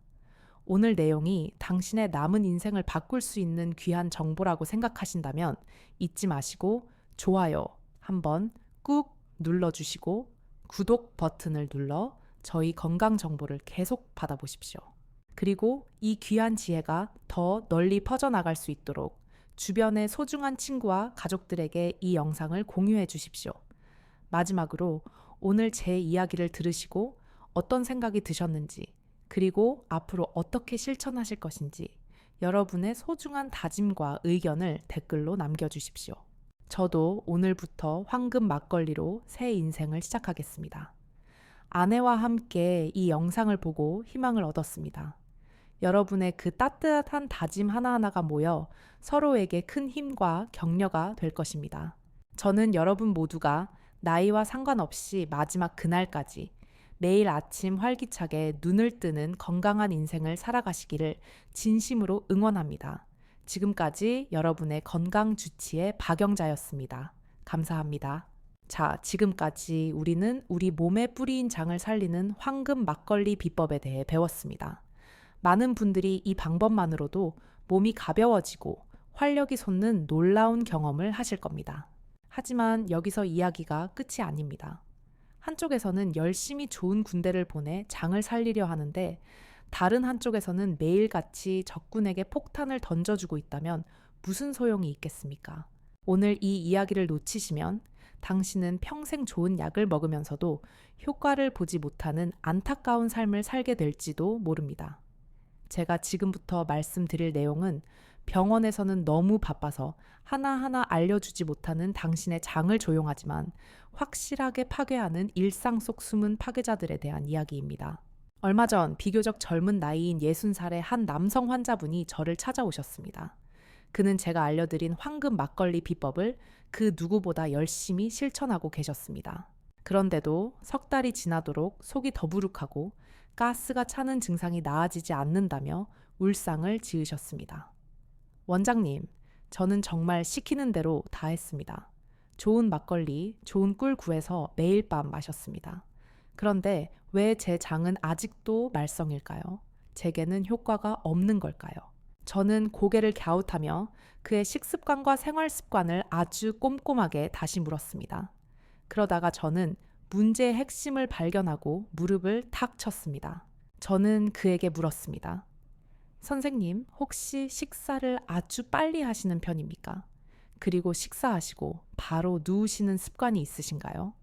오늘 내용이 당신의 남은 인생을 바꿀 수 있는 귀한 정보라고 생각하신다면 잊지 마시고 좋아요 한번 꾹 눌러주시고 구독 버튼을 눌러 저희 건강 정보를 계속 받아보십시오. 그리고 이 귀한 지혜가 더 널리 퍼져나갈 수 있도록 주변의 소중한 친구와 가족들에게 이 영상을 공유해 주십시오. 마지막으로 오늘 제 이야기를 들으시고 어떤 생각이 드셨는지, 그리고 앞으로 어떻게 실천하실 것인지 여러분의 소중한 다짐과 의견을 댓글로 남겨주십시오. 저도 오늘부터 황금 막걸리로 새 인생을 시작하겠습니다. 아내와 함께 이 영상을 보고 희망을 얻었습니다. 여러분의 그 따뜻한 다짐 하나하나가 모여 서로에게 큰 힘과 격려가 될 것입니다. 저는 여러분 모두가 나이와 상관없이 마지막 그날까지 매일 아침 활기차게 눈을 뜨는 건강한 인생을 살아가시기를 진심으로 응원합니다. 지금까지 여러분의 건강 주치의 박영자였습니다. 감사합니다. 자, 지금까지 우리는 우리 몸에 뿌리인 장을 살리는 황금 막걸리 비법에 대해 배웠습니다. 많은 분들이 이 방법만으로도 몸이 가벼워지고 활력이 솟는 놀라운 경험을 하실 겁니다. 하지만 여기서 이야기가 끝이 아닙니다. 한쪽에서는 열심히 좋은 군대를 보내 장을 살리려 하는데 다른 한쪽에서는 매일같이 적군에게 폭탄을 던져주고 있다면 무슨 소용이 있겠습니까? 오늘 이 이야기를 놓치시면 당신은 평생 좋은 약을 먹으면서도 효과를 보지 못하는 안타까운 삶을 살게 될지도 모릅니다. 제가 지금부터 말씀드릴 내용은 병원에서는 너무 바빠서 하나하나 알려주지 못하는 당신의 장을 조용하지만 확실하게 파괴하는 일상 속 숨은 파괴자들에 대한 이야기입니다. 얼마 전 비교적 젊은 나이인 60살의 한 남성 환자분이 저를 찾아오셨습니다. 그는 제가 알려드린 황금 막걸리 비법을 그 누구보다 열심히 실천하고 계셨습니다. 그런데도 석 달이 지나도록 속이 더부룩하고 가스가 차는 증상이 나아지지 않는다며 울상을 지으셨습니다. 원장님, 저는 정말 시키는 대로 다 했습니다. 좋은 막걸리, 좋은 꿀 구해서 매일 밤 마셨습니다. 그런데 왜 제 장은 아직도 말썽일까요? 제게는 효과가 없는 걸까요? 저는 고개를 갸웃하며 그의 식습관과 생활 습관을 아주 꼼꼼하게 다시 물었습니다. 그러다가 저는 문제의 핵심을 발견하고 무릎을 탁 쳤습니다. 저는 그에게 물었습니다. 선생님, 혹시 식사를 아주 빨리 하시는 편입니까? 그리고 식사하시고 바로 누우시는 습관이 있으신가요?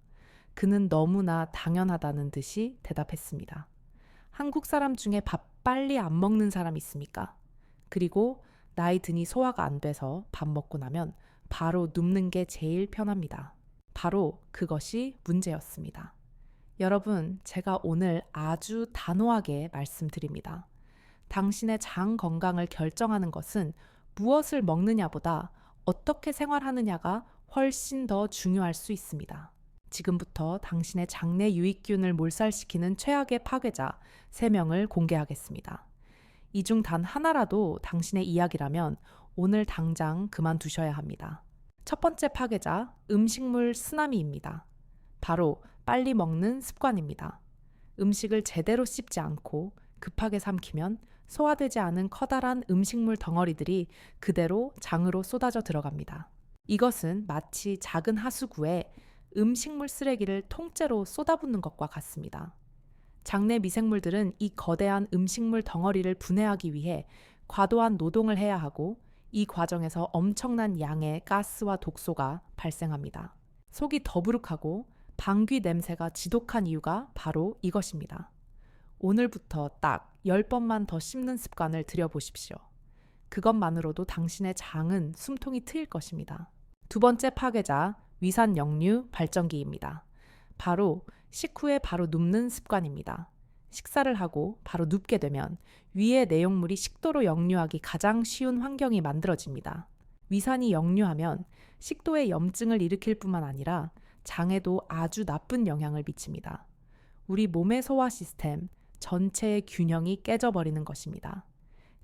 그는 너무나 당연하다는 듯이 대답했습니다. 한국 사람 중에 밥 빨리 안 먹는 사람 있습니까? 그리고 나이 드니 소화가 안 돼서 밥 먹고 나면 바로 눕는 게 제일 편합니다. 바로 그것이 문제였습니다. 여러분, 제가 오늘 아주 단호하게 말씀드립니다. 당신의 장 건강을 결정하는 것은 무엇을 먹느냐보다 어떻게 생활하느냐가 훨씬 더 중요할 수 있습니다. 지금부터 당신의 장내 유익균을 몰살시키는 최악의 파괴자 3명을 공개하겠습니다. 이 중 단 하나라도 당신의 이야기라면 오늘 당장 그만두셔야 합니다. 첫 번째 파괴자, 음식물 쓰나미입니다. 바로 빨리 먹는 습관입니다. 음식을 제대로 씹지 않고 급하게 삼키면 소화되지 않은 커다란 음식물 덩어리들이 그대로 장으로 쏟아져 들어갑니다. 이것은 마치 작은 하수구에 음식물 쓰레기를 통째로 쏟아붓는 것과 같습니다. 장내 미생물들은 이 거대한 음식물 덩어리를 분해하기 위해 과도한 노동을 해야 하고 이 과정에서 엄청난 양의 가스와 독소가 발생합니다. 속이 더부룩하고 방귀 냄새가 지독한 이유가 바로 이것입니다. 오늘부터 딱 10번만 더 씹는 습관을 들여보십시오. 그것만으로도 당신의 장은 숨통이 트일 것입니다. 두 번째 파괴자, 위산 역류 발전기입니다. 바로 식후에 바로 눕는 습관입니다. 식사를 하고 바로 눕게 되면 위의 내용물이 식도로 역류하기 가장 쉬운 환경이 만들어집니다. 위산이 역류하면 식도에 염증을 일으킬 뿐만 아니라 장에도 아주 나쁜 영향을 미칩니다. 우리 몸의 소화 시스템 전체의 균형이 깨져버리는 것입니다.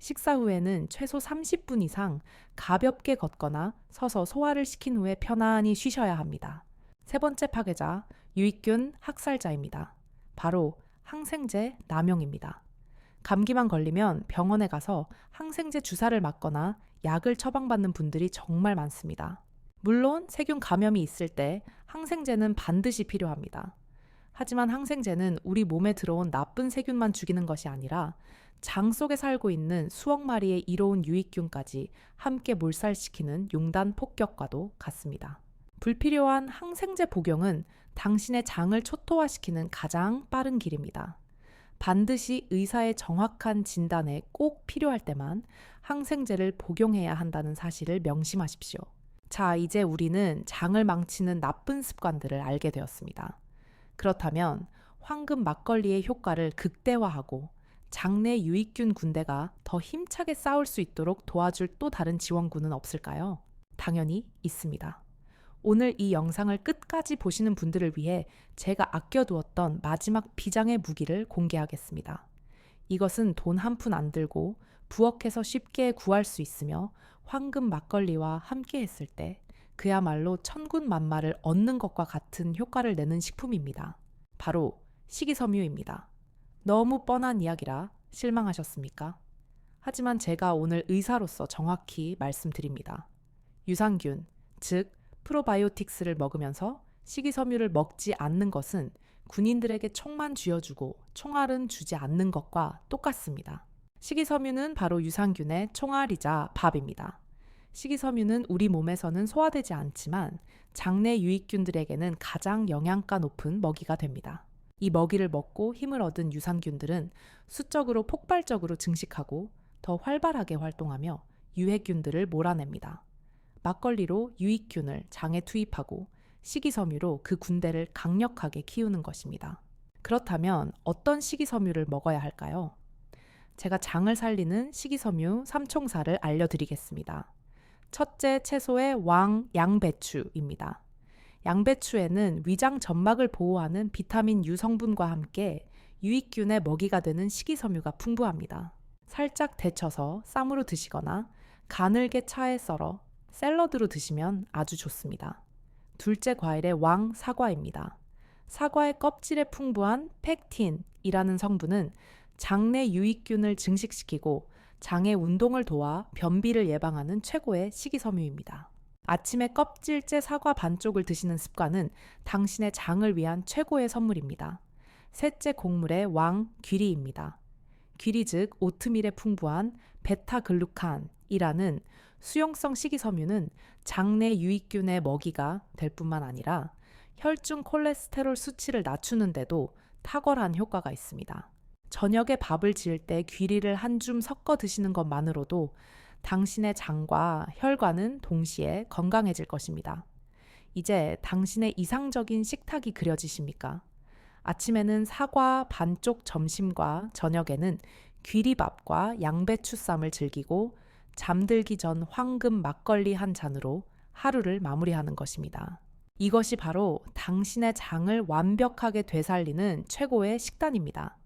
식사 후에는 최소 30분 이상 가볍게 걷거나 서서 소화를 시킨 후에 편안히 쉬셔야 합니다. 세 번째 파괴자, 유익균 학살자입니다. 바로 항생제 남용입니다. 감기만 걸리면 병원에 가서 항생제 주사를 맞거나 약을 처방받는 분들이 정말 많습니다. 물론 세균 감염이 있을 때 항생제는 반드시 필요합니다. 하지만 항생제는 우리 몸에 들어온 나쁜 세균만 죽이는 것이 아니라 장 속에 살고 있는 수억 마리의 이로운 유익균까지 함께 몰살시키는 용단 폭격과도 같습니다. 불필요한 항생제 복용은 당신의 장을 초토화시키는 가장 빠른 길입니다. 반드시 의사의 정확한 진단에 꼭 필요할 때만 항생제를 복용해야 한다는 사실을 명심하십시오. 자, 이제 우리는 장을 망치는 나쁜 습관들을 알게 되었습니다. 그렇다면 황금 막걸리의 효과를 극대화하고 장내 유익균 군대가 더 힘차게 싸울 수 있도록 도와줄 또 다른 지원군은 없을까요? 당연히 있습니다. 오늘 이 영상을 끝까지 보시는 분들을 위해 제가 아껴두었던 마지막 비장의 무기를 공개하겠습니다. 이것은 돈 한 푼 안 들고 부엌에서 쉽게 구할 수 있으며 황금 막걸리와 함께 했을 때 그야말로 천군만마를 얻는 것과 같은 효과를 내는 식품입니다. 바로 식이섬유입니다. 너무 뻔한 이야기라 실망하셨습니까? 하지만 제가 오늘 의사로서 정확히 말씀드립니다. 유산균, 즉 프로바이오틱스를 먹으면서 식이섬유를 먹지 않는 것은 군인들에게 총만 쥐어주고 총알은 주지 않는 것과 똑같습니다. 식이섬유는 바로 유산균의 총알이자 밥입니다. 식이섬유는 우리 몸에서는 소화되지 않지만 장내 유익균들에게는 가장 영양가 높은 먹이가 됩니다. 이 먹이를 먹고 힘을 얻은 유산균들은 수적으로 폭발적으로 증식하고 더 활발하게 활동하며 유해균들을 몰아냅니다. 막걸리로 유익균을 장에 투입하고 식이섬유로 그 군대를 강력하게 키우는 것입니다. 그렇다면 어떤 식이섬유를 먹어야 할까요? 제가 장을 살리는 식이섬유 3총사를 알려드리겠습니다. 첫째 채소의 왕 양배추입니다. 양배추에는 위장 점막을 보호하는 비타민 U 성분과 함께 유익균의 먹이가 되는 식이섬유가 풍부합니다. 살짝 데쳐서 쌈으로 드시거나 가늘게 차에 썰어 샐러드로 드시면 아주 좋습니다. 둘째 과일의 왕 사과입니다. 사과의 껍질에 풍부한 펙틴이라는 성분은 장내 유익균을 증식시키고 장의 운동을 도와 변비를 예방하는 최고의 식이섬유입니다. 아침에 껍질째 사과 반쪽을 드시는 습관은 당신의 장을 위한 최고의 선물입니다. 셋째 곡물의 왕 귀리입니다. 귀리 즉 오트밀에 풍부한 베타글루칸이라는 수용성 식이섬유는 장내 유익균의 먹이가 될 뿐만 아니라 혈중 콜레스테롤 수치를 낮추는 데도 탁월한 효과가 있습니다. 저녁에 밥을 지을 때 귀리를 한 줌 섞어 드시는 것만으로도 당신의 장과 혈관은 동시에 건강해질 것입니다. 이제 당신의 이상적인 식탁이 그려지십니까? 아침에는 사과 반쪽, 점심과 저녁에는 귀리밥과 양배추쌈을 즐기고 잠들기 전 황금 막걸리 한 잔으로 하루를 마무리하는 것입니다. 이것이 바로 당신의 장을 완벽하게 되살리는 최고의 식단입니다.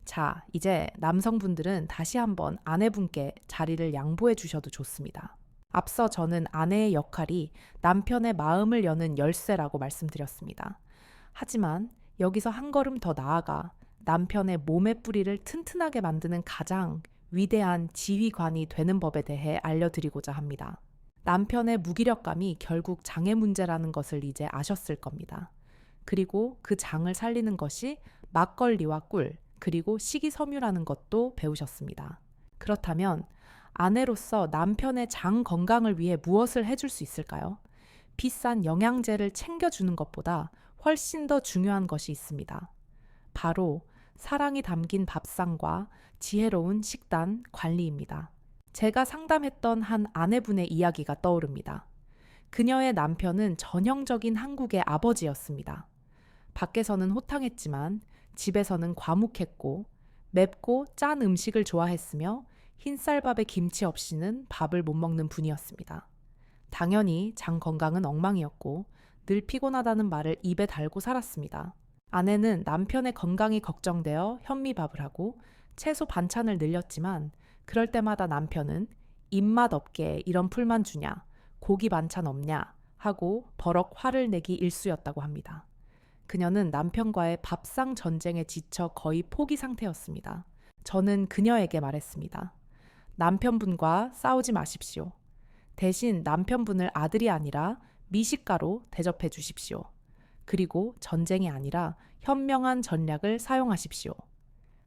자, 이제 남성분들은 다시 한번 아내분께 자리를 양보해 주셔도 좋습니다. 앞서 저는 아내의 역할이 남편의 마음을 여는 열쇠라고 말씀드렸습니다. 하지만 여기서 한 걸음 더 나아가 남편의 몸의 뿌리를 튼튼하게 만드는 가장 위대한 지휘관이 되는 법에 대해 알려드리고자 합니다. 남편의 무기력감이 결국 장의 문제라는 것을 이제 아셨을 겁니다. 그리고 그 장을 살리는 것이 막걸리와 꿀, 그리고 식이섬유라는 것도 배우셨습니다. 그렇다면 아내로서 남편의 장 건강을 위해 무엇을 해줄 수 있을까요? 비싼 영양제를 챙겨주는 것보다 훨씬 더 중요한 것이 있습니다. 바로 사랑이 담긴 밥상과 지혜로운 식단 관리입니다. 제가 상담했던 한 아내분의 이야기가 떠오릅니다. 그녀의 남편은 전형적인 한국의 아버지였습니다. 밖에서는 호탕했지만 집에서는 과묵했고 맵고 짠 음식을 좋아했으며 흰쌀밥에 김치 없이는 밥을 못 먹는 분이었습니다. 당연히 장 건강은 엉망이었고 늘 피곤하다는 말을 입에 달고 살았습니다. 아내는 남편의 건강이 걱정되어 현미밥을 하고 채소 반찬을 늘렸지만 그럴 때마다 남편은 입맛 없게 이런 풀만 주냐, 고기 반찬 없냐 하고 버럭 화를 내기 일쑤였다고 합니다. 그녀는 남편과의 밥상 전쟁에 지쳐 거의 포기 상태였습니다. 저는 그녀에게 말했습니다. 남편분과 싸우지 마십시오. 대신 남편분을 아들이 아니라 미식가로 대접해 주십시오. 그리고 전쟁이 아니라 현명한 전략을 사용하십시오.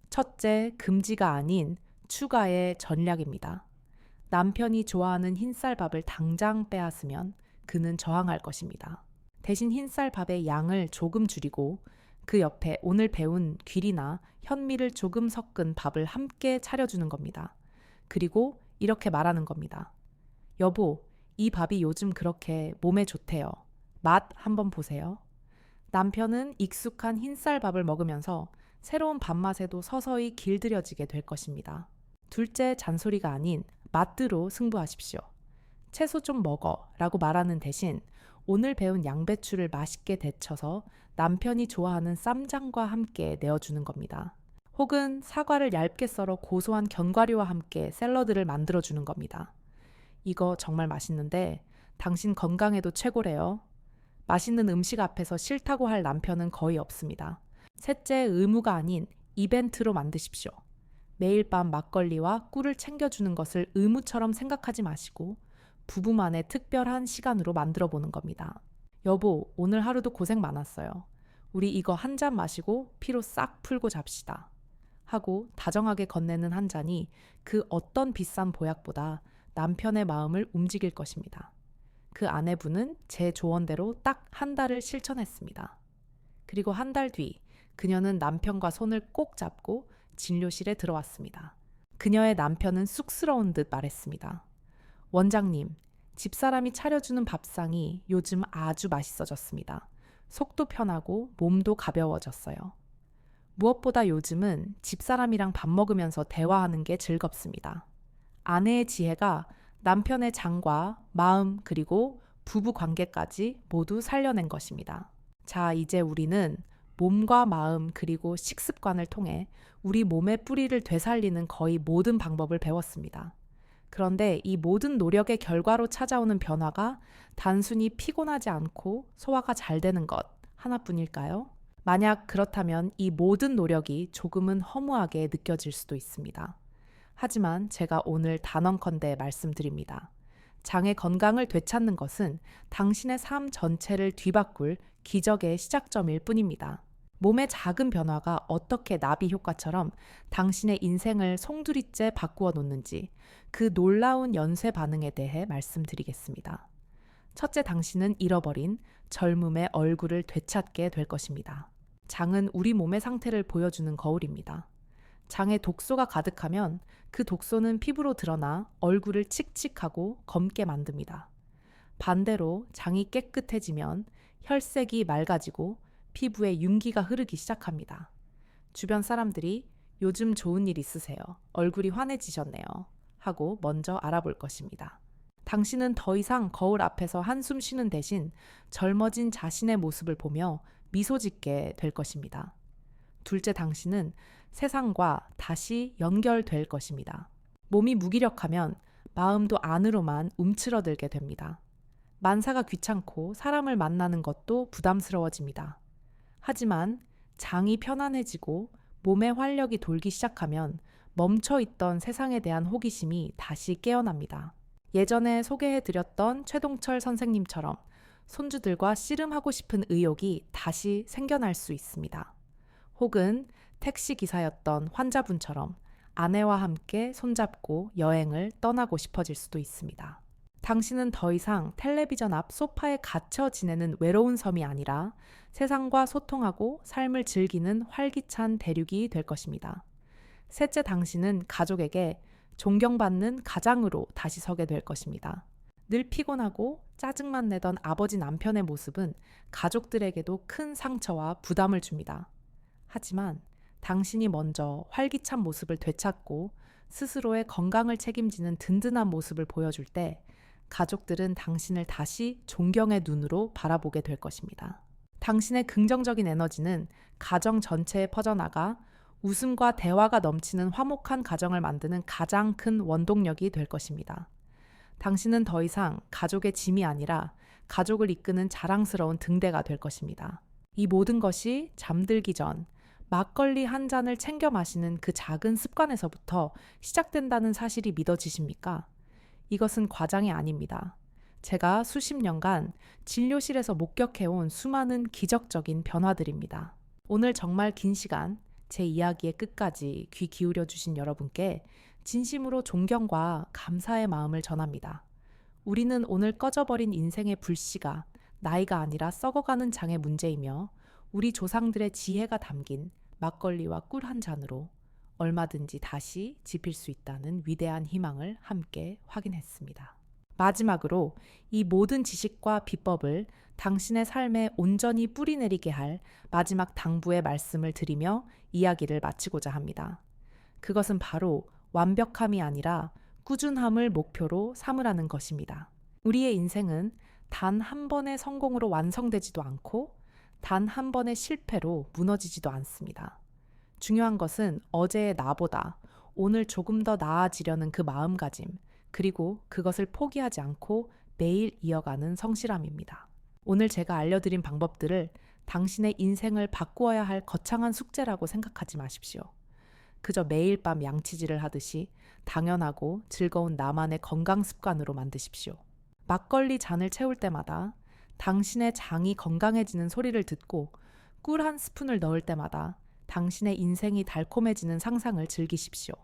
첫째, 금지가 아닌 추가의 전략입니다. 남편이 좋아하는 흰쌀밥을 당장 빼앗으면 그는 저항할 것입니다. 대신 흰쌀밥의 양을 조금 줄이고 그 옆에 오늘 배운 귀리나 현미를 조금 섞은 밥을 함께 차려주는 겁니다. 그리고 이렇게 말하는 겁니다. 여보, 이 밥이 요즘 그렇게 몸에 좋대요. 맛 한번 보세요. 남편은 익숙한 흰쌀밥을 먹으면서 새로운 밥맛에도 서서히 길들여지게 될 것입니다. 둘째, 잔소리가 아닌 맛으로 승부하십시오. 채소 좀 먹어 라고 말하는 대신 오늘 배운 양배추를 맛있게 데쳐서 남편이 좋아하는 쌈장과 함께 내어주는 겁니다. 혹은 사과를 얇게 썰어 고소한 견과류와 함께 샐러드를 만들어주는 겁니다. 이거 정말 맛있는데 당신 건강에도 최고래요. 맛있는 음식 앞에서 싫다고 할 남편은 거의 없습니다. 셋째, 의무가 아닌 이벤트로 만드십시오. 매일 밤 막걸리와 꿀을 챙겨주는 것을 의무처럼 생각하지 마시고 부부만의 특별한 시간으로 만들어 보는 겁니다. 여보, 오늘 하루도 고생 많았어요. 우리 이거 한 잔 마시고 피로 싹 풀고 잡시다. 하고 다정하게 건네는 한 잔이 그 어떤 비싼 보약보다 남편의 마음을 움직일 것입니다. 그 아내분은 제 조언대로 딱 한 달을 실천했습니다. 그리고 한 달 뒤 그녀는 남편과 손을 꼭 잡고 진료실에 들어왔습니다. 그녀의 남편은 쑥스러운 듯 말했습니다. 원장님, 집사람이 차려주는 밥상이 요즘 아주 맛있어졌습니다. 속도 편하고 몸도 가벼워졌어요. 무엇보다 요즘은 집사람이랑 밥 먹으면서 대화하는 게 즐겁습니다. 아내의 지혜가 남편의 장과 마음 그리고 부부 관계까지 모두 살려낸 것입니다. 자, 이제 우리는 몸과 마음 그리고 식습관을 통해 우리 몸의 뿌리를 되살리는 거의 모든 방법을 배웠습니다. 그런데 이 모든 노력의 결과로 찾아오는 변화가 단순히 피곤하지 않고 소화가 잘 되는 것 하나뿐일까요? 만약 그렇다면 이 모든 노력이 조금은 허무하게 느껴질 수도 있습니다. 하지만 제가 오늘 단언컨대 말씀드립니다. 장의 건강을 되찾는 것은 당신의 삶 전체를 뒤바꿀 기적의 시작점일 뿐입니다. 몸의 작은 변화가 어떻게 나비 효과처럼 당신의 인생을 송두리째 바꾸어 놓는지 그 놀라운 연쇄 반응에 대해 말씀드리겠습니다. 첫째, 당신은 잃어버린 젊음의 얼굴을 되찾게 될 것입니다. 장은 우리 몸의 상태를 보여주는 거울입니다. 장에 독소가 가득하면 그 독소는 피부로 드러나 얼굴을 칙칙하고 검게 만듭니다. 반대로 장이 깨끗해지면 혈색이 맑아지고 피부에 윤기가 흐르기 시작합니다. 주변 사람들이 요즘 좋은 일 있으세요. 얼굴이 환해지셨네요. 하고 먼저 알아볼 것입니다. 당신은 더 이상 거울 앞에서 한숨 쉬는 대신 젊어진 자신의 모습을 보며 미소 짓게 될 것입니다. 둘째, 당신은 세상과 다시 연결될 것입니다. 몸이 무기력하면 마음도 안으로만 움츠러들게 됩니다. 만사가 귀찮고 사람을 만나는 것도 부담스러워집니다. 하지만 장이 편안해지고 몸의 활력이 돌기 시작하면 멈춰있던 세상에 대한 호기심이 다시 깨어납니다. 예전에 소개해드렸던 최동철 선생님처럼 손주들과 씨름하고 싶은 의욕이 다시 생겨날 수 있습니다. 혹은 택시기사였던 환자분처럼 아내와 함께 손잡고 여행을 떠나고 싶어질 수도 있습니다. 당신은 더 이상 텔레비전 앞 소파에 갇혀 지내는 외로운 섬이 아니라 세상과 소통하고 삶을 즐기는 활기찬 대륙이 될 것입니다. 셋째, 당신은 가족에게 존경받는 가장으로 다시 서게 될 것입니다. 늘 피곤하고 짜증만 내던 아버지 남편의 모습은 가족들에게도 큰 상처와 부담을 줍니다. 하지만 당신이 먼저 활기찬 모습을 되찾고 스스로의 건강을 책임지는 든든한 모습을 보여줄 때 가족들은 당신을 다시 존경의 눈으로 바라보게 될 것입니다. 당신의 긍정적인 에너지는 가정 전체에 퍼져나가 웃음과 대화가 넘치는 화목한 가정을 만드는 가장 큰 원동력이 될 것입니다. 당신은 더 이상 가족의 짐이 아니라 가족을 이끄는 자랑스러운 등대가 될 것입니다. 이 모든 것이 잠들기 전 막걸리 한 잔을 챙겨 마시는 그 작은 습관에서부터 시작된다는 사실이 믿어지십니까? 이것은 과장이 아닙니다. 제가 수십 년간 진료실에서 목격해온 수많은 기적적인 변화들입니다. 오늘 정말 긴 시간 제 이야기의 끝까지 귀 기울여 주신 여러분께 진심으로 존경과 감사의 마음을 전합니다. 우리는 오늘 꺼져버린 인생의 불씨가 나이가 아니라 썩어가는 장의 문제이며 우리 조상들의 지혜가 담긴 막걸리와 꿀 한 잔으로 얼마든지 다시 지필 수 있다는 위대한 희망을 함께 확인했습니다. 마지막으로 이 모든 지식과 비법을 당신의 삶에 온전히 뿌리내리게 할 마지막 당부의 말씀을 드리며 이야기를 마치고자 합니다. 그것은 바로 완벽함이 아니라 꾸준함을 목표로 삼으라는 것입니다. 우리의 인생은 단 한 번의 성공으로 완성되지도 않고 단 한 번의 실패로 무너지지도 않습니다. 중요한 것은 어제의 나보다 오늘 조금 더 나아지려는 그 마음가짐, 그리고 그것을 포기하지 않고 매일 이어가는 성실함입니다. 오늘 제가 알려드린 방법들을 당신의 인생을 바꾸어야 할 거창한 숙제라고 생각하지 마십시오. 그저 매일 밤 양치질을 하듯이 당연하고 즐거운 나만의 건강 습관으로 만드십시오. 막걸리 잔을 채울 때마다 당신의 장이 건강해지는 소리를 듣고 꿀 한 스푼을 넣을 때마다 당신의 인생이 달콤해지는 상상을 즐기십시오.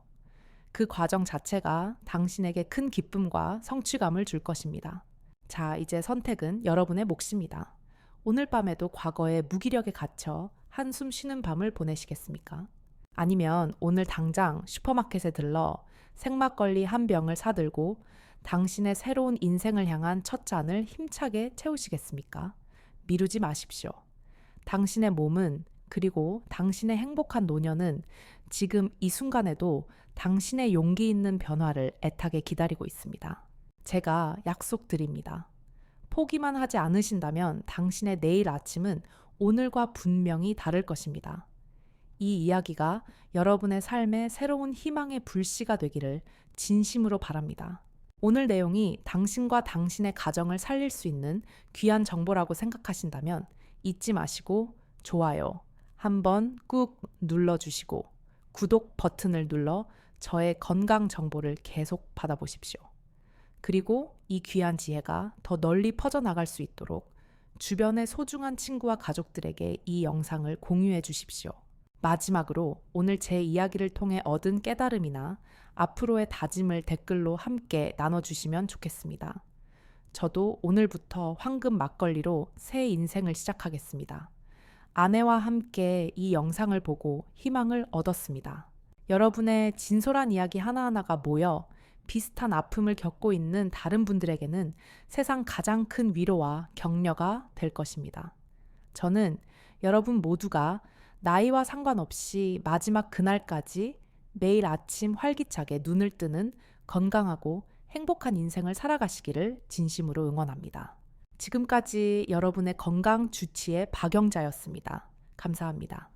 그 과정 자체가 당신에게 큰 기쁨과 성취감을 줄 것입니다. 자, 이제 선택은 여러분의 몫입니다. 오늘 밤에도 과거의 무기력에 갇혀 한숨 쉬는 밤을 보내시겠습니까? 아니면 오늘 당장 슈퍼마켓에 들러 생막걸리 한 병을 사들고 당신의 새로운 인생을 향한 첫 잔을 힘차게 채우시겠습니까? 미루지 마십시오. 당신의 몸은, 그리고 당신의 행복한 노년은 지금 이 순간에도 당신의 용기 있는 변화를 애타게 기다리고 있습니다. 제가 약속드립니다. 포기만 하지 않으신다면 당신의 내일 아침은 오늘과 분명히 다를 것입니다. 이 이야기가 여러분의 삶에 새로운 희망의 불씨가 되기를 진심으로 바랍니다. 오늘 내용이 당신과 당신의 가정을 살릴 수 있는 귀한 정보라고 생각하신다면 잊지 마시고 좋아요 한번 꾹 눌러주시고 구독 버튼을 눌러 저의 건강 정보를 계속 받아보십시오. 그리고 이 귀한 지혜가 더 널리 퍼져나갈 수 있도록 주변의 소중한 친구와 가족들에게 이 영상을 공유해 주십시오. 마지막으로 오늘 제 이야기를 통해 얻은 깨달음이나 앞으로의 다짐을 댓글로 함께 나눠주시면 좋겠습니다. 저도 오늘부터 황금 막걸리로 새 인생을 시작하겠습니다. 아내와 함께 이 영상을 보고 희망을 얻었습니다. 여러분의 진솔한 이야기 하나하나가 모여 비슷한 아픔을 겪고 있는 다른 분들에게는 세상 가장 큰 위로와 격려가 될 것입니다. 저는 여러분 모두가 나이와 상관없이 마지막 그날까지 매일 아침 활기차게 눈을 뜨는 건강하고 행복한 인생을 살아가시기를 진심으로 응원합니다. 지금까지 여러분의 건강 주치의 박영자였습니다. 감사합니다.